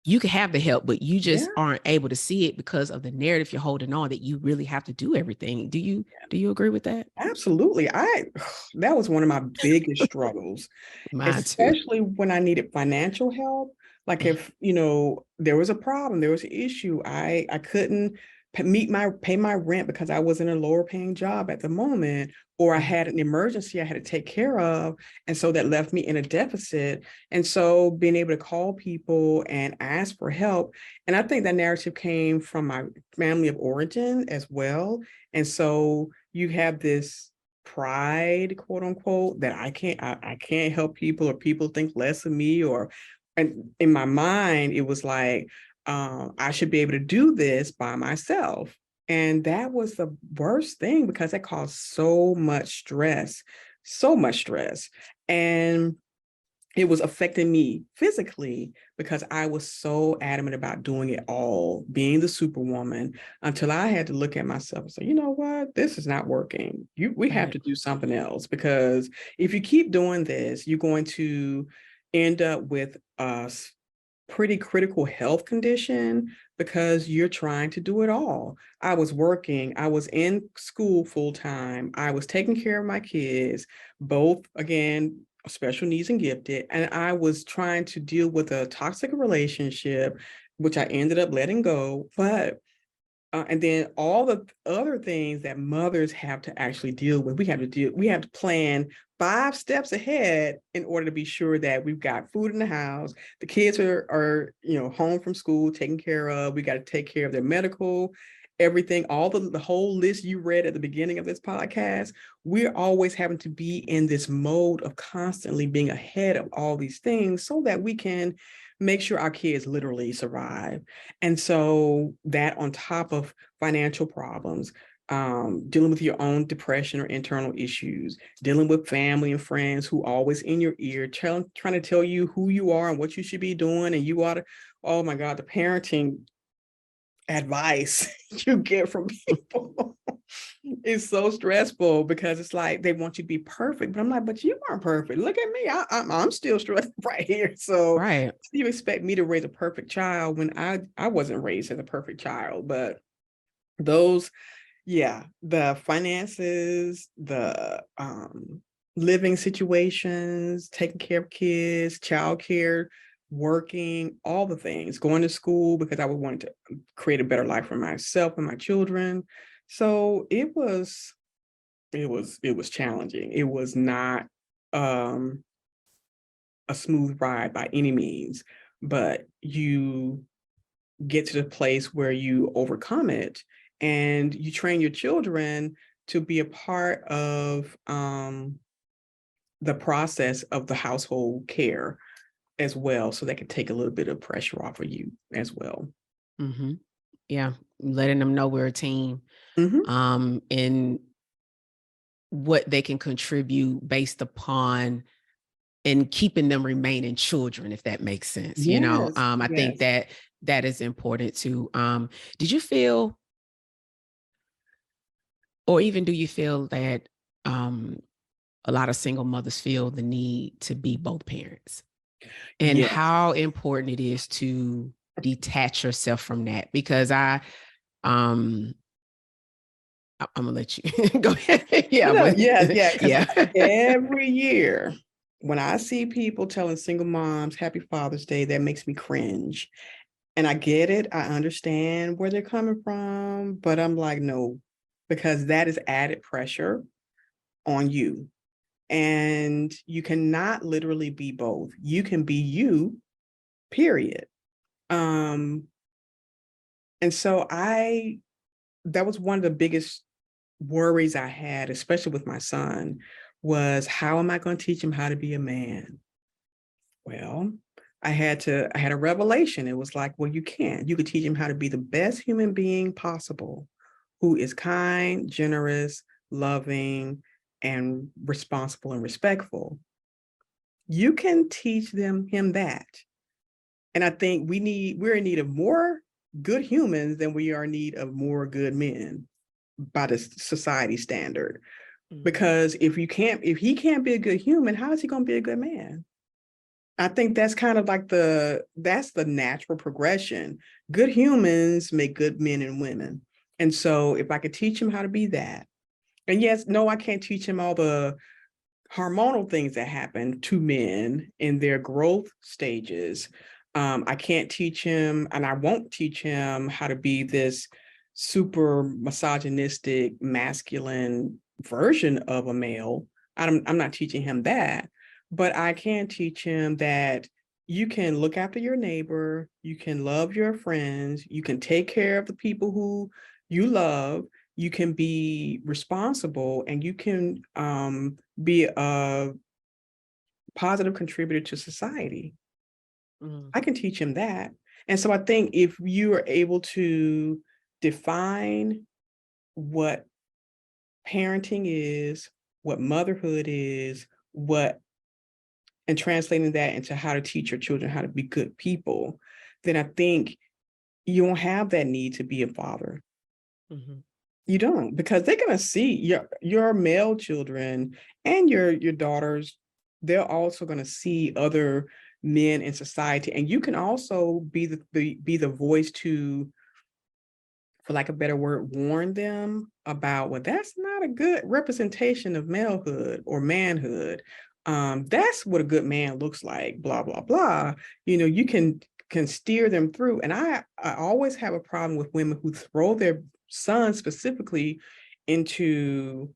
You can have the help, but you Yeah, just aren't able to see it because of the narrative you're holding on, that you really have to do everything. Do you agree with that? absolutely. That was one of my biggest struggles, Mine too. especially when I needed financial help. Like if, there was a problem, there was an issue, I couldn't pay my rent because I was in a lower paying job at the moment, or I had an emergency I had to take care of. And so that left me in a deficit. And so being able to call people and ask for help. And I think that narrative came from my family of origin as well. And so you have this pride, quote unquote, that I can't help people, or people think less of me, and in my mind it was like, I should be able to do this by myself. And that was the worst thing, because that caused so much stress, so much stress. And it was affecting me physically because I was so adamant about doing it all, being the superwoman, until I had to look at myself and say, you know what, this is not working. We have Right. to do something else, because if you keep doing this, you're going to end up with a pretty critical health condition, because you're trying to do it all. I was working, I was in school full time, I was taking care of my kids, both, again, special needs and gifted, and I was trying to deal with a toxic relationship, which I ended up letting go. But and then all the other things that mothers have to actually deal with, we have to plan 5 steps ahead in order to be sure that we've got food in the house, the kids are home from school taken care of, we got to take care of their medical, everything, all the whole list you read at the beginning of this podcast. We're always having to be in this mode of constantly being ahead of all these things so that we can make sure our kids literally survive. And so that, on top of financial problems, dealing with your own depression or internal issues, dealing with family and friends who always in your ear, trying to tell you who you are and what you should be doing, and you ought to, oh my God, the parenting advice you get from people is so stressful, because it's like they want you to be perfect. But I'm like, but you aren't perfect. Look at me. I'm still struggling right here. So Right. you expect me to raise a perfect child when I wasn't raised as a perfect child. But those, yeah, the finances, the living situations, taking care of kids, childcare, working, all the things, going to school because I would want to create a better life for myself and my children. So it was challenging. It was not um a smooth ride by any means, but you get to the place where you overcome it and you train your children to be a part of the process of the household care as well, so they can take a little bit of pressure off of you as well. Hmm. Yeah, letting them know we're a team, Hmm. and what they can contribute based upon and keeping them remaining children, if that makes sense. Yes, I think yes, that that is important too. Did you feel, or even do you feel that um, a lot of single mothers feel the need to be both parents, and yes. how important it is to detach yourself from that? Because um, I'm gonna let you go ahead. Yeah, No, but yeah, yeah. Because yeah. every year when I see people telling single moms Happy Father's Day, that makes me cringe. And I get it. I understand where they're coming from, but I'm like, no, because that is added pressure on you. And you cannot literally be both. You can be you, period. Um, and so that was one of the biggest worries I had, especially with my son, was how am I going to teach him how to be a man? Well, I had a revelation. It was like, well, you can. You could teach him how to be the best human being possible, who is kind, generous, loving, and responsible and respectful. You can teach him that. And I think we're in need of more good humans than we are in need of more good men by the society standard. Mhm. Because if he can't be a good human, how is he going to be a good man? I think that's kind of like that's the natural progression. Good humans make good men and women. And so if I could teach him how to be that, and yes, no, I can't teach him all the hormonal things that happen to men in their growth stages. I can't teach him, and I won't teach him how to be this super misogynistic, masculine version of a male. I'm not teaching him that, but I can teach him that you can look after your neighbor, you can love your friends, you can take care of the people who you love, you can be responsible, and you can be a positive contributor to society. Mm. I can teach him that. And so I think if you are able to define what parenting is, what motherhood is, what and translating that into how to teach your children how to be good people, then I think you won't have that need to be a father. Mhm. You don't, because they're gonna see your male children and your daughters, they're also gonna see other men in society. And you can also be the voice to, for lack of a better word, warn them about, well, that's not a good representation of malehood or manhood. That's what a good man looks like, blah, blah, blah. You can steer them through. And I always have a problem with women who throw their sons specifically into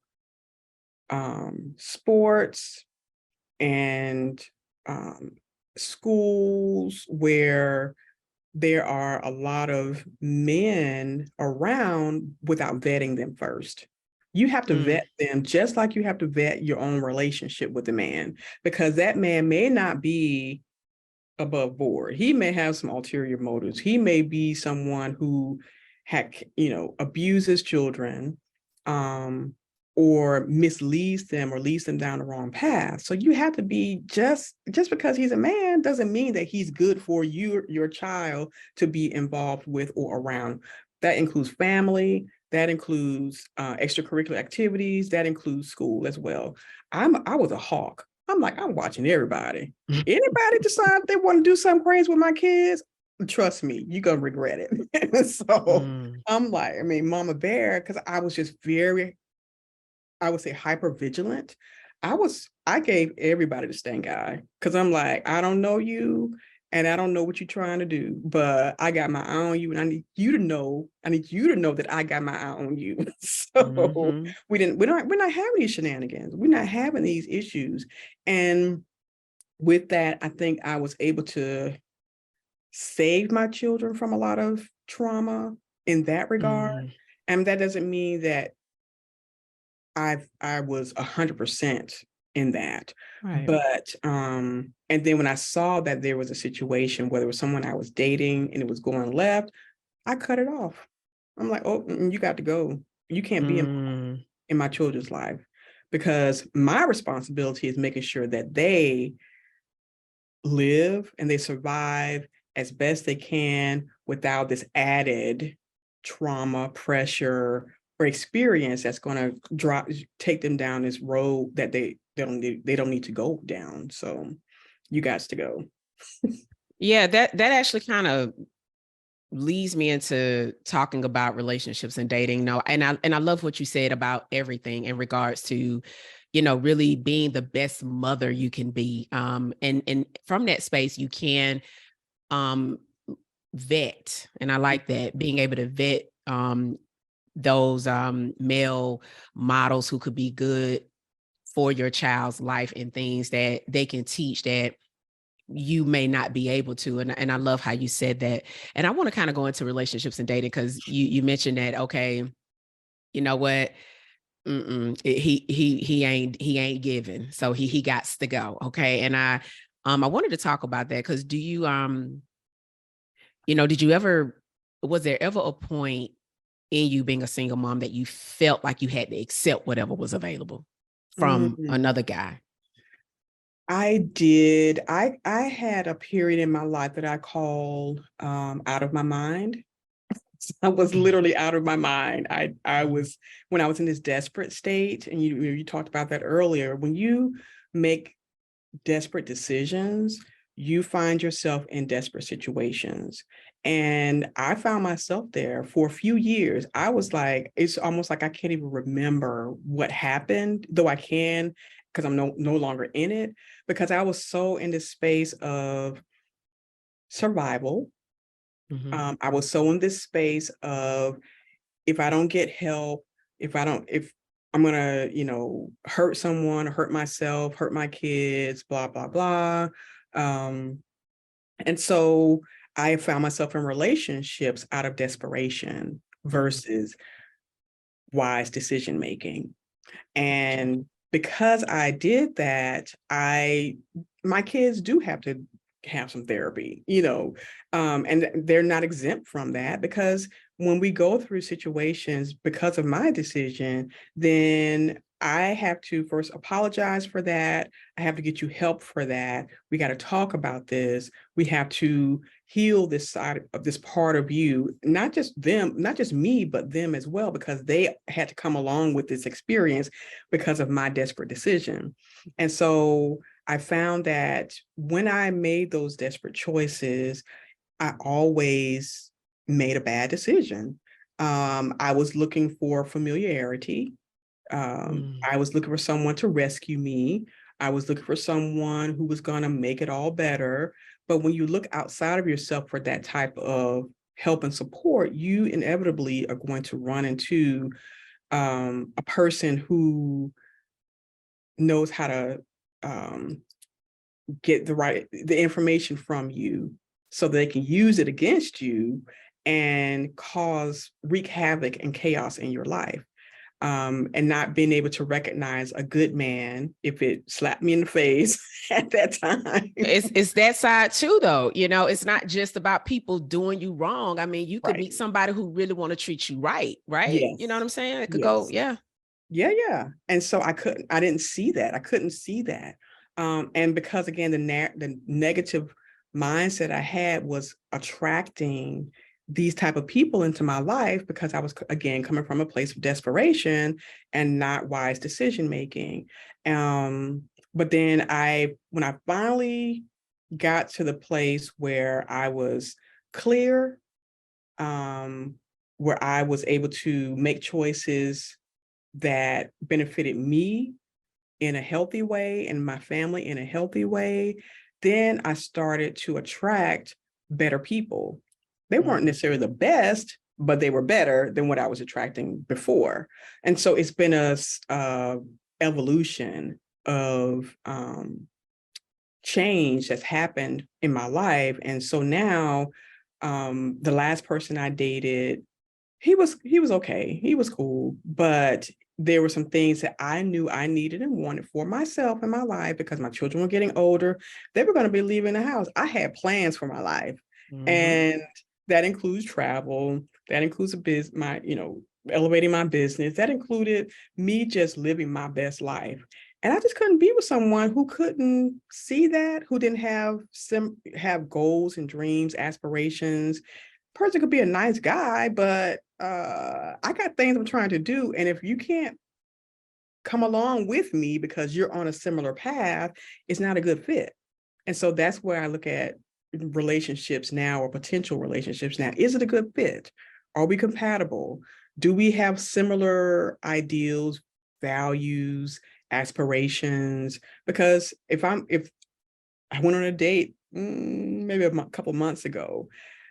sports and um, schools where there are a lot of men around without vetting them first. You have to Mm. vet them just like you have to vet your own relationship with the man, because that man may not be above board. He may have some ulterior motives. He may be someone who abuses children, um, or misleads them or leads them down the wrong path. So you have to be just because he's a man doesn't mean that he's good for your child to be involved with or around. That includes family. That includes extracurricular activities. That includes school as well. I was a hawk. I'm like, I'm watching everybody. Anybody decide they want to do something crazy with my kids, trust me, you're gonna regret it. So Mm. I'm like, I mean, Mama Bear, because I was just very, I would say, hyper vigilant. I gave everybody the stink eye because I'm like, I don't know you, and I don't know what you're trying to do, but I got my eye on you, and I need you to know that I got my eye on you. So Mm-hmm. we're not having these shenanigans. We're not having these issues. And with that, I think I was able to save my children from a lot of trauma in that regard. Mm, And that doesn't mean that I was 100% in that. right. But and then when I saw that there was a situation where there was someone I was dating and it was going left, I cut it off. I'm like, oh, you got to go. You can't be Mm, in my children's life, because my responsibility is making sure that they live and they survive as best they can without this added trauma, pressure, or experience that's going to take them down this road that they don't need to go down. So you guys to go. yeah, that actually kind of leads me into talking about relationships and dating. No, and I love what you said about everything in regards to, really being the best mother you can be. And from that space, you can um vet. And I like that, being able to vet those male models who could be good for your child's life and things that they can teach that you may not be able to. And I love how you said that. And I want to kind of go into relationships and dating, because you mentioned that, okay, you know what? He ain't giving. So he got to go. Okay. And I wanted to talk about that, because do you did you ever, was there ever a point in you being a single mom that you felt like you had to accept whatever was available from Mm, another guy? I did. I had a period in my life that I called out of my mind. I was literally out of my mind. I was, when I was in this desperate state, and you talked about that earlier. When you make desperate decisions, you find yourself in desperate situations. And I found myself there for a few years. I was like, it's almost like I can't even remember what happened, though I can, because I'm no longer in it, because I was so in this space of survival. Mm-hmm. I was so in this space of, if I don't get help, if I'm gonna, hurt someone, hurt myself, hurt my kids, blah, blah, blah. Um, and so I found myself in relationships out of desperation Mm-hmm. versus wise decision making. And because I did that, my kids do have to have some therapy, and they're not exempt from that, because when we go through situations because of my decision, then I have to first apologize for that. I have to get you help for that. We got to talk about this. We have to heal this side of this part of you, not just them, not just me, but them as well, because they had to come along with this experience because of my desperate decision. And so I found that when I made those desperate choices, I always made a bad decision. I was looking for familiarity. Mm. I was looking for someone to rescue me. I was looking for someone who was going to make it all better. But when you look outside of yourself for that type of help and support, you inevitably are going to run into a person who knows how to um, get the information from you so they can use it against you and wreak havoc and chaos in your life. And not being able to recognize a good man if it slapped me in the face at that time. It's that side too, though. It's not just about people doing you wrong. I mean, you could Right. meet somebody who really want to treat you right, right? You know what Yes. I'm saying? It could go, Yes. yeah. Yeah, yeah. And so I didn't see that. I couldn't see that. And because again, the negative mindset I had was attracting these type of people into my life, because I was again coming from a place of desperation and not wise decision making. But then when I finally got to the place where I was clear, um, where I was able to make choices that benefited me in a healthy way and my family in a healthy way, then I started to attract better people. They weren't Mm-hmm. necessarily the best, but they were better than what I was attracting before. And so it's been a evolution of change that's happened in my life. And so now, the last person I dated, he was okay. He was cool, but there were some things that I knew I needed and wanted for myself in my life because my children were getting older. They were going to be leaving the house. I had plans for my life, Mm-hmm. and that includes travel. That includes a business, elevating my business. That included me just living my best life. And I just couldn't be with someone who couldn't see that, who didn't have goals and dreams, aspirations. Person could be a nice guy, but I got things I'm trying to do. And if you can't come along with me because you're on a similar path, it's not a good fit. And so that's where I look at relationships now, or potential relationships now. Is it a good fit? Are we compatible? Do we have similar ideals, values, aspirations? Because if I went on a date maybe a couple months ago,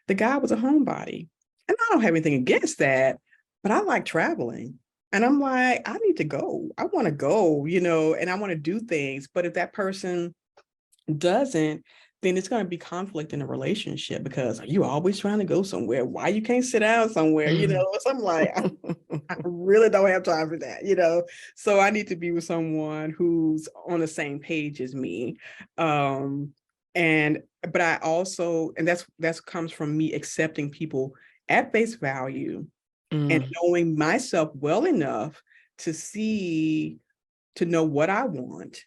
the guy was a homebody. And I don't have anything against that, but I like traveling. And I'm like, I need to go. I want to go, and I want to do things. But if that person doesn't, then it's going to be conflict in a relationship because are you always trying to go somewhere? Why you can't sit down somewhere? So I'm like, I really don't have time for that. So I need to be with someone who's on the same page as me. But I also, and that's comes from me accepting people at face value and Mm. knowing myself well enough to to know what I want,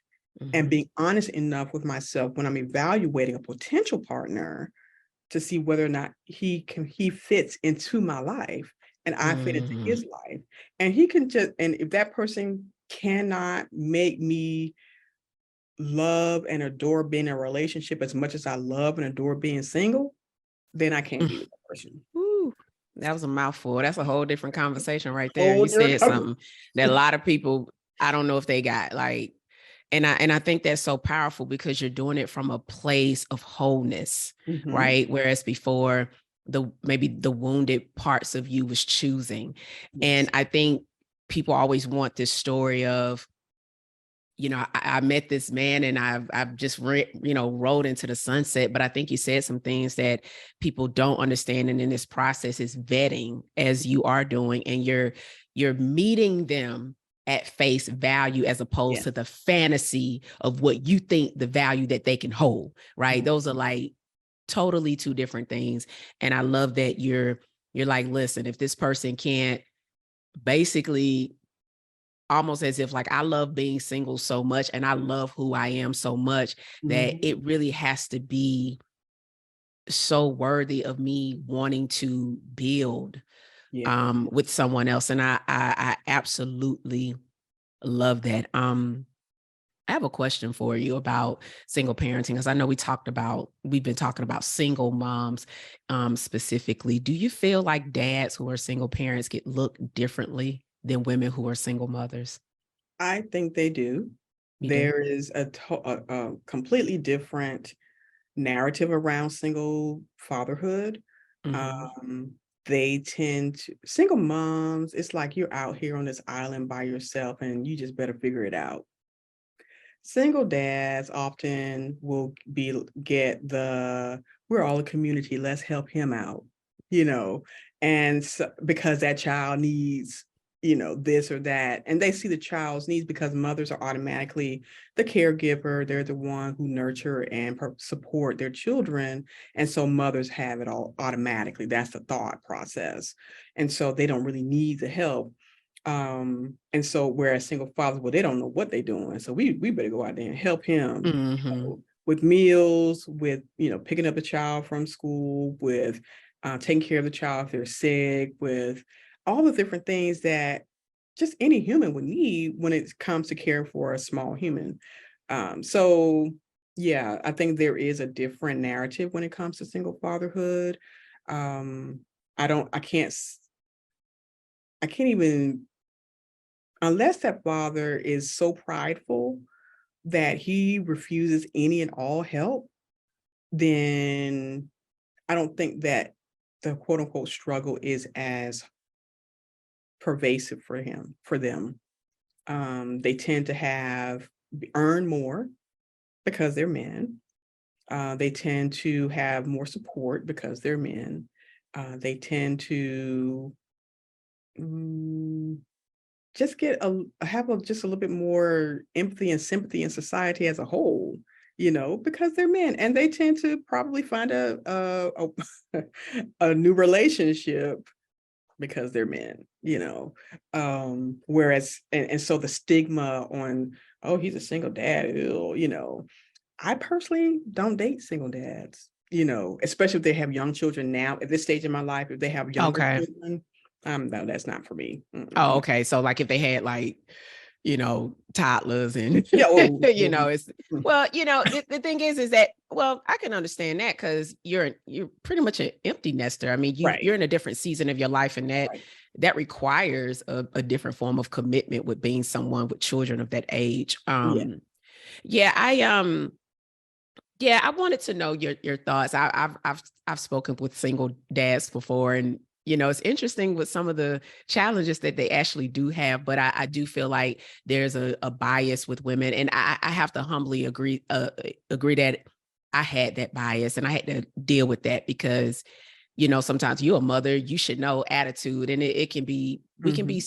and Mm-hmm. being honest enough with myself when I'm evaluating a potential partner to see whether or not he fits into my life and I fit into Mm-hmm. his life. And if that person cannot make me love and adore being in a relationship as much as I love and adore being single, then I can't be with that person. Ooh, that was a mouthful. That's a whole different conversation right there. You Older. said something that a lot of people, I don't know if they got like, and I think that's so powerful because you're doing it from a place of wholeness, Mhm. right? Whereas before maybe the wounded parts of you was choosing. And Yes. I think people always want this story of, I met this man and I've just rode into the sunset. But I think you said some things that people don't understand, and in this process is vetting as you are doing, and you're meeting them at face value as opposed Yes. to the fantasy of what you think the value that they can hold. Right? Mhm. Those are like totally two different things. And I love that you're like, listen, if this person can't basically almost as if like I love being single so much and I love who I am so much that Mhm. it really has to be so worthy of me wanting to build Yeah. with someone else. And I absolutely love that. I have a question for you about single parenting, because I know we've been talking about single moms specifically. Do you feel like dads who are single parents get looked differently than women who are single mothers? I think they do. You do? There is a completely different narrative around single fatherhood. Mm-hmm. Um, they tend to, single moms, it's like you're out here on this island by yourself and you just better figure it out. Single dads often will get we're all a community, let's help him out, you know, and so, because that child needs, this or that, and they see the child's needs because mothers are automatically the caregiver. They're the one who nurture and support their children, and so mothers have it all automatically. That's the thought process, and so they don't really need the help. And so whereas single fathers, well, they don't know what they're doing. So we better go out there and help him, Mm-hmm. with meals, with, picking up the child from school, with taking care of the child if they're sick, with all the different things that just any human would need when it comes to care for a small human. So yeah, I think there is a different narrative when it comes to single fatherhood. Um, I can't even, unless that father is so prideful that he refuses any and all help. then I don't think that the quote unquote struggle is as pervasive for them. They tend to earn more because they're men. They tend to have more support because they're men. They tend to just just a little bit more empathy and sympathy in society as a whole, because they're men, and they tend to probably find a new relationship because they're men, whereas, and so the stigma on, oh, he's a single dad, I personally don't date single dads, especially if they have young children now at this stage in my life. If they have younger Okay. children, no, that's not for me. Oh, okay. So like if they had like, toddlers and, Yeah. it's, well, the thing is that, well, I can understand that because you're pretty much an empty nester. I mean, Right. you're in a different season of your life, and Right. that requires a different form of commitment with being someone with children of that age. Yeah, I wanted to know your thoughts. I've spoken with single dads before, and it's interesting with some of the challenges that they actually do have. But I do feel like there's a bias with women, and I have to humbly agree that I had that bias, and I had to deal with that because sometimes you're a mother, you should know attitude, and it can be we can be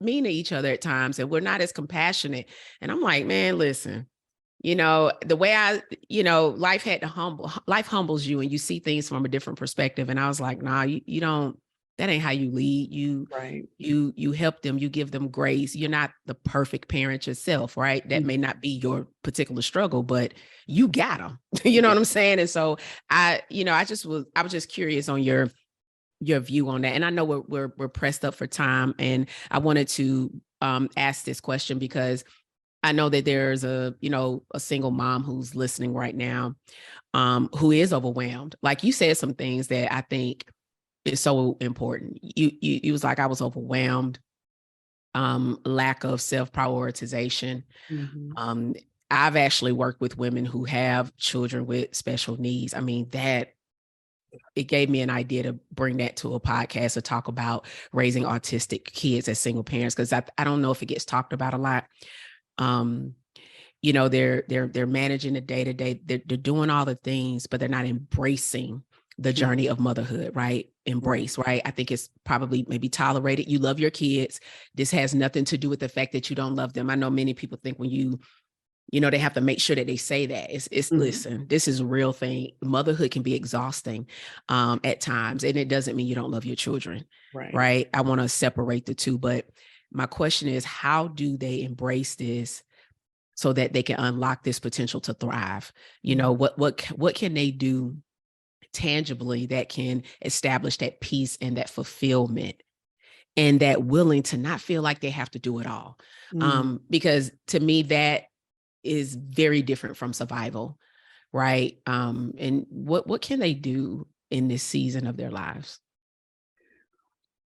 mean to each other at times, and we're not as compassionate. And I'm like, man, listen. The way life humbles you and you see things from a different perspective. And I was like, nah, you don't, that ain't how you lead. You help them, you give them grace. You're not the perfect parent yourself, right? That may not be your particular struggle, but you got them, you know what I'm saying? And so I was just curious on your view on that. And I know we're pressed up for time, and I wanted to ask this question because I know that there's a single mom who's listening right now, who is overwhelmed. Like you said, some things that I think is so important. You was like, I was overwhelmed, lack of self-prioritization. I've actually worked with women who have children with special needs. I mean, it gave me an idea to bring that to a podcast to talk about raising autistic kids as single parents, because I don't know if it gets talked about a lot. They're managing the day-to-day, they're doing all the things, but they're not embracing the journey of motherhood, right? Embrace, right? I think it's probably maybe tolerated. You love your kids. This has nothing to do with the fact that you don't love them. I know many people think when they have to make sure that they say that. Listen, this is a real thing. Motherhood can be exhausting at times, and it doesn't mean you don't love your children, right? I want to separate the two, but my question is, how do they embrace this so that they can unlock this potential to thrive? What can they do tangibly that can establish that peace and that fulfillment and that willing to not feel like they have to do it all? Because to me, that is very different from survival, right? And what can they do in this season of their lives?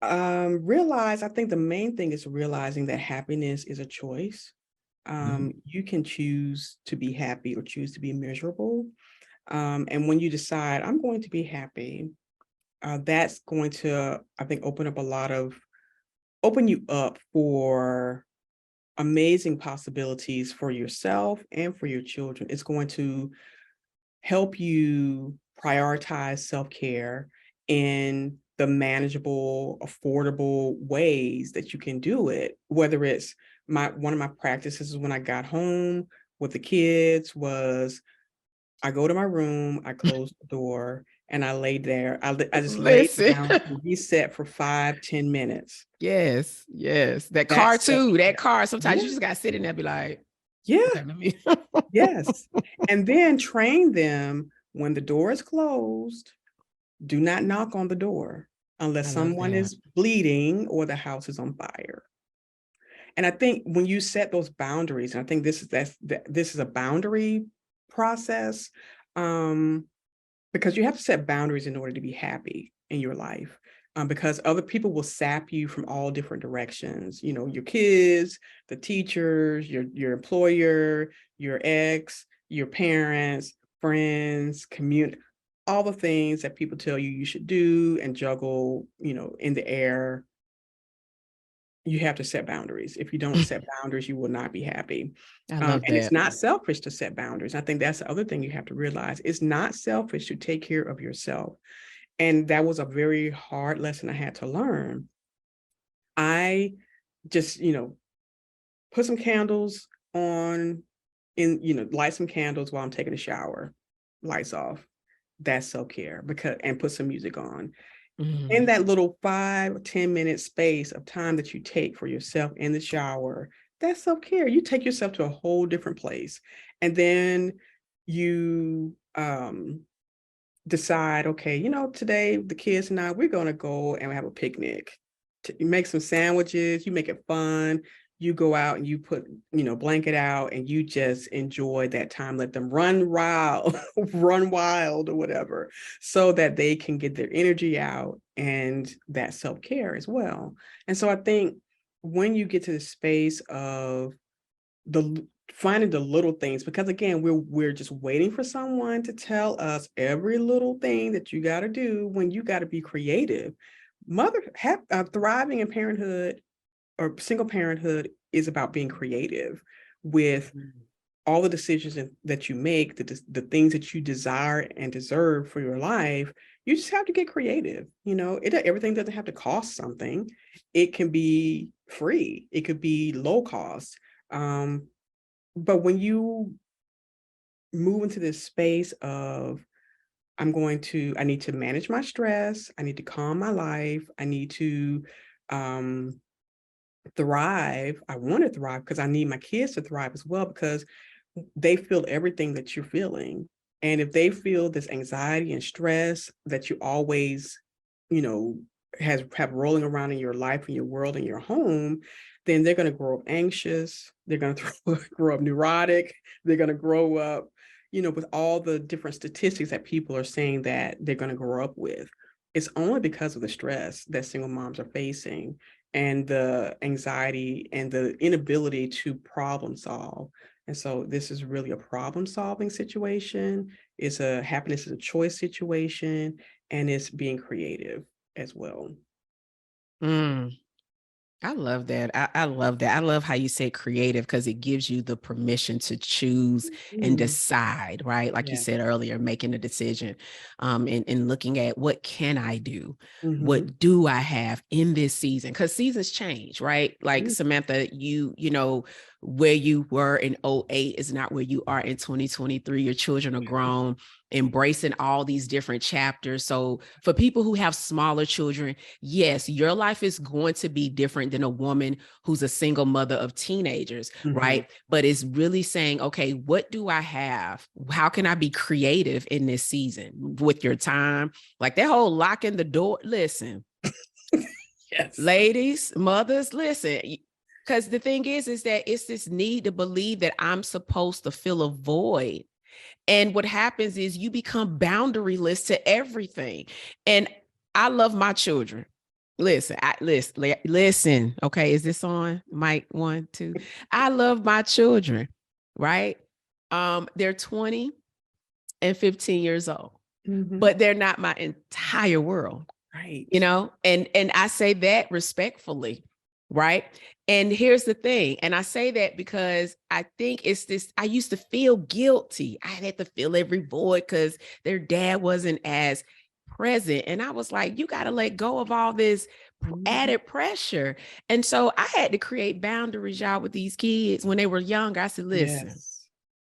I think the main thing is realizing that happiness is a choice. You can choose to be happy or choose to be miserable. And when you decide, I'm going to be happy, that's going to, I think, open you up for amazing possibilities for yourself and for your children. It's going to help you prioritize self-care in the manageable, affordable ways that you can do it. Whether it's one of my practices when I got home with the kids was I go to my room, I close the door, and I lay there. I just lay down and reset for 5-10 minutes. Yes. That car too. That car. Sometimes you just got to sit in there and be like, yeah. Okay, Yes. And then train them when the door is closed, do not knock on the door unless someone is bleeding or the house is on fire. And I think when you set those boundaries, and I think this is a boundary process, because you have to set boundaries in order to be happy in your life. Because other people will sap you from all different directions. Your kids, the teachers, your employer, your ex, your parents, friends, community, all the things that people tell you you should do and juggle, in the air. You have to set boundaries. If you don't set boundaries, you will not be happy. I love And it's that. not selfish to set boundaries. I think that's the other thing you have to realize. It's not selfish to take care of yourself. And that was a very hard lesson I had to learn. I just, put some candles on light some candles while I'm taking a shower, lights off. That's self-care, and put some music on. In that little 5 or 10 minute space of time that you take for yourself in the shower, that's self-care. You take yourself to a whole different place. And then you decide, okay, today the kids and I, we're going to go and have a picnic. You make some sandwiches, you make it fun. You go out and you put, blanket out and you just enjoy that time. Let them run wild, run wild or whatever, so that they can get their energy out, and that self-care as well. And so I think when you get to the space of finding the little things, because again, we're just waiting for someone to tell us every little thing that you got to do, when you got to be creative. Thriving in parenthood or single parenthood is about being creative with all the decisions that you make, the things that you desire and deserve for your life. You just have to get creative. Everything doesn't have to cost something. It can be free. It could be low cost. But when you move into this space of, I need to manage my stress. I need to calm my life. I need to thrive. I want to thrive because I need my kids to thrive as well, because they feel everything that you're feeling. And if they feel this anxiety and stress that you always, have rolling around in your life and your world and your home, then they're going to grow up anxious. They're going to grow up neurotic. They're going to grow up, with all the different statistics that people are saying that they're going to grow up with. It's only because of the stress that single moms are facing, and the anxiety and the inability to problem solve. And so this is really a problem solving situation. It's a happiness is a choice situation, and it's being creative as well. Mm. I love that. I love that. I love how you say creative, because it gives you the permission to choose and decide, right? Like you said earlier, making a decision, and looking at, what can I do? What do I have in this season? Because seasons change, right? Like Samantha, where you were in 2008 is not where you are in 2023. Your children are grown, embracing all these different chapters. So for people who have smaller children, yes, your life is going to be different than a woman who's a single mother of teenagers, right? But it's really saying, okay, what do I have? How can I be creative in this season with your time? Like that whole locking the door. Listen, Yes. Ladies, mothers, listen. Because the thing is that it's this need to believe that I'm supposed to fill a void. And what happens is you become boundaryless to everything. And I love my children. Listen, listen. Okay, is this on? Mic 1, 2. I love my children, right? They're 20 and 15 years old, but they're not my entire world. Right. And I say that respectfully, right? And here's the thing. And I say that because I think it's this, I used to feel guilty. I had to fill every void because their dad wasn't as present. And I was like, you got to let go of all this added pressure. And so I had to create boundaries, y'all, with these kids when they were younger. I said, listen,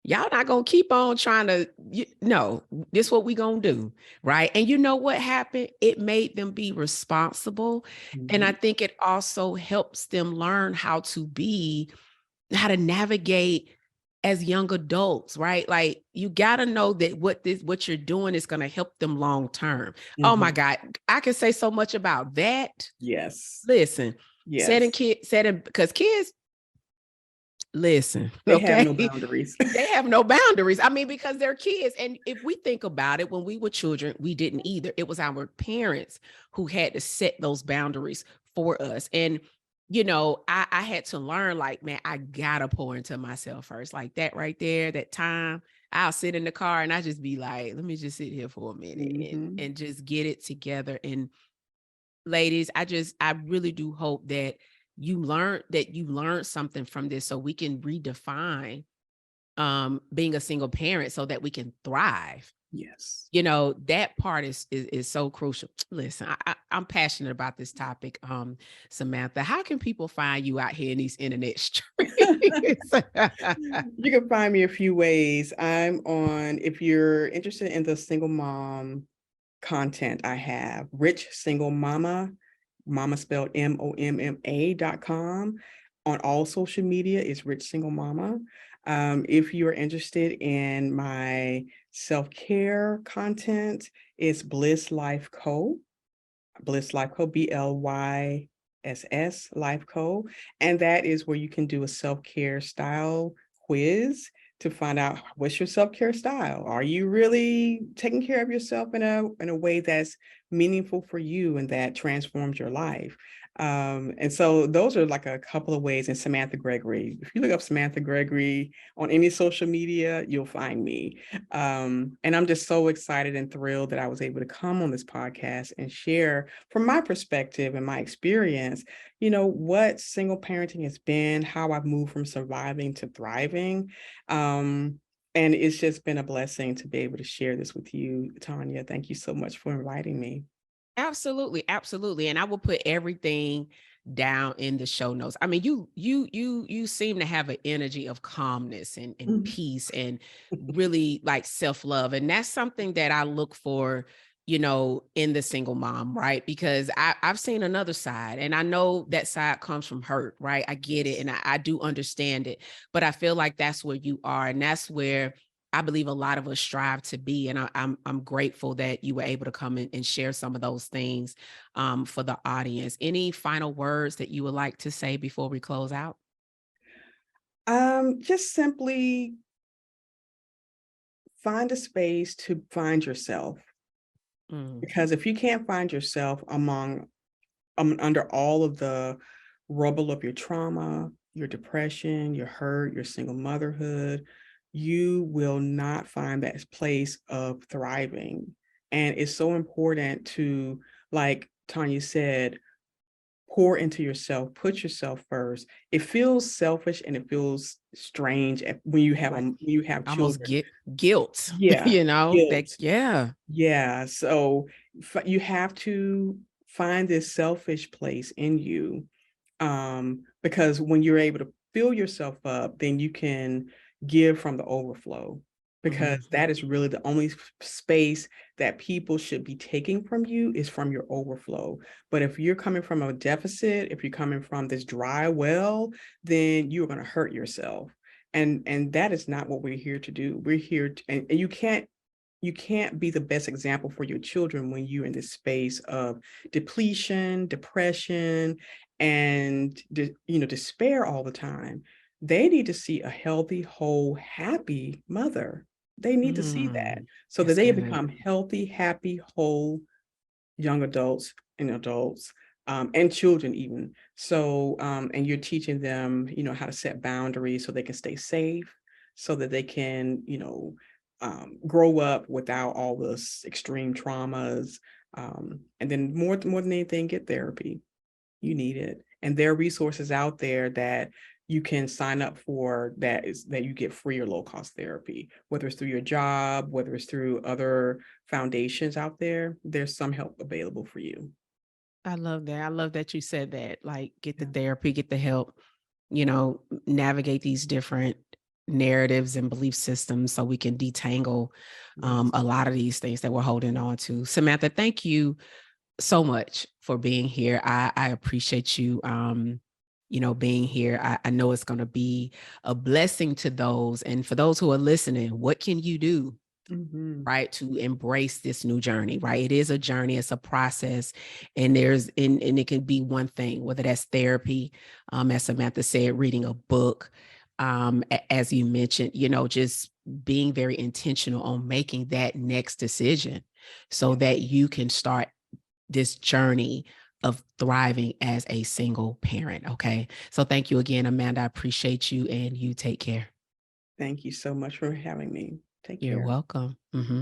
y'all not going to keep on trying to, no, this is what we going to do. Right. And you know what happened? It made them be responsible. And I think it also helps them learn how to navigate as young adults, right? Like you got to know that what you're doing is going to help them long term. Oh my God. I can say so much about that. Yes. Listen, because kids, listen, they have no boundaries. They have no boundaries. I mean, because they're kids. And if we think about it, when we were children, we didn't either. It was our parents who had to set those boundaries for us. And, I had to learn, like, man, I gotta pour into myself first. Like that right there, that time, I'll sit in the car and I just be like, let me just sit here for a minute Mhm. and just get it together. And ladies, I really do hope that you learned something from this so we can redefine being a single parent so that we can thrive. Yes. That part is so crucial. Listen, I'm passionate about this topic. Samantha, how can people find you out here in these internet streets? You can find me a few ways. If you're interested in the single mom content, I have Rich Single Mama, mama spelled MOMMA.com. On all social media is Rich Single Mama. If you are interested in my self-care content, it's Bliss Life Co. Bliss Life Co. BLYSS Life Co. And that is where you can do a self-care style quiz to find out what's your self-care style. Are you really taking care of yourself in a way that's meaningful for you and that transforms your life? And so those are like a couple of ways. And Samantha Gregory, if you look up Samantha Gregory on any social media, you'll find me. And I'm just so excited and thrilled that I was able to come on this podcast and share from my perspective and my experience, what single parenting has been, how I've moved from surviving to thriving. And it's just been a blessing to be able to share this with you, Tanya. Thank you so much for inviting me. Absolutely, absolutely. And I will put everything down in the show notes. I mean, you seem to have an energy of calmness and Mhm. peace and really like self-love. And that's something that I look for, in the single mom, right? Because I've seen another side and I know that side comes from hurt, right? I get it Yes. and I do understand it, but I feel like that's where you are. And that's where I believe a lot of us strive to be. And I'm grateful that you were able to come in and share some of those things for the audience. Any final words that you would like to say before we close out? Just simply find a space to find yourself. Mm, Because if you can't find yourself under all of the rubble of your trauma, your depression, your hurt, your single motherhood, you will not find that place of thriving. And it's so important to, like Tanya said, pour into yourself, put yourself first. It feels selfish and it feels strange right. when you have Almost children. get guilt, Yeah, that, guilt. yeah. Yeah, so you have to find this selfish place in you, because when you're able to fill yourself up, then you can give from the overflow, because Mhm. that is really the only space that people should be taking from you is from your overflow. But if you're coming from a deficit, if you're coming from this dry well, then you're going to hurt yourself. And that is not what we're here to do. We're here to, and you can't be the best example for your children when you're in this space of depletion, depression, and despair all the time. They need to see a healthy, whole, happy mother. They need to see that Mm, so that that's they good. become healthy, happy, whole young adults and adults, and children even. So, and you're teaching them, how to set boundaries so they can stay safe, so that they can, grow up without all this extreme traumas. And then more than anything, get therapy. You need it. And there are resources out there that you can sign up for that you get free or low cost therapy, whether it's through your job, whether it's through other foundations out there, there's some help available for you. I love that. I love that you said that. Like, get the Yeah. therapy, get the help, navigate these different narratives and belief systems so we can detangle Yes. a lot of these things that we're holding on to. Samantha, thank you so much for being here. I appreciate you, being here. I know it's going to be a blessing to those. And for those who are listening, what can you do? Mhm. Right, to embrace this new journey, right? It is a journey, it's a process, and and it can be one thing, whether that's therapy, as Samantha said, reading a book, as you mentioned, just being very intentional on making that next decision so Yeah. that you can start this journey of thriving as a single parent. Okay. So thank you again, Amanda. I appreciate you and you take care. Thank you so much for having me. Take You're care. welcome. Mhm.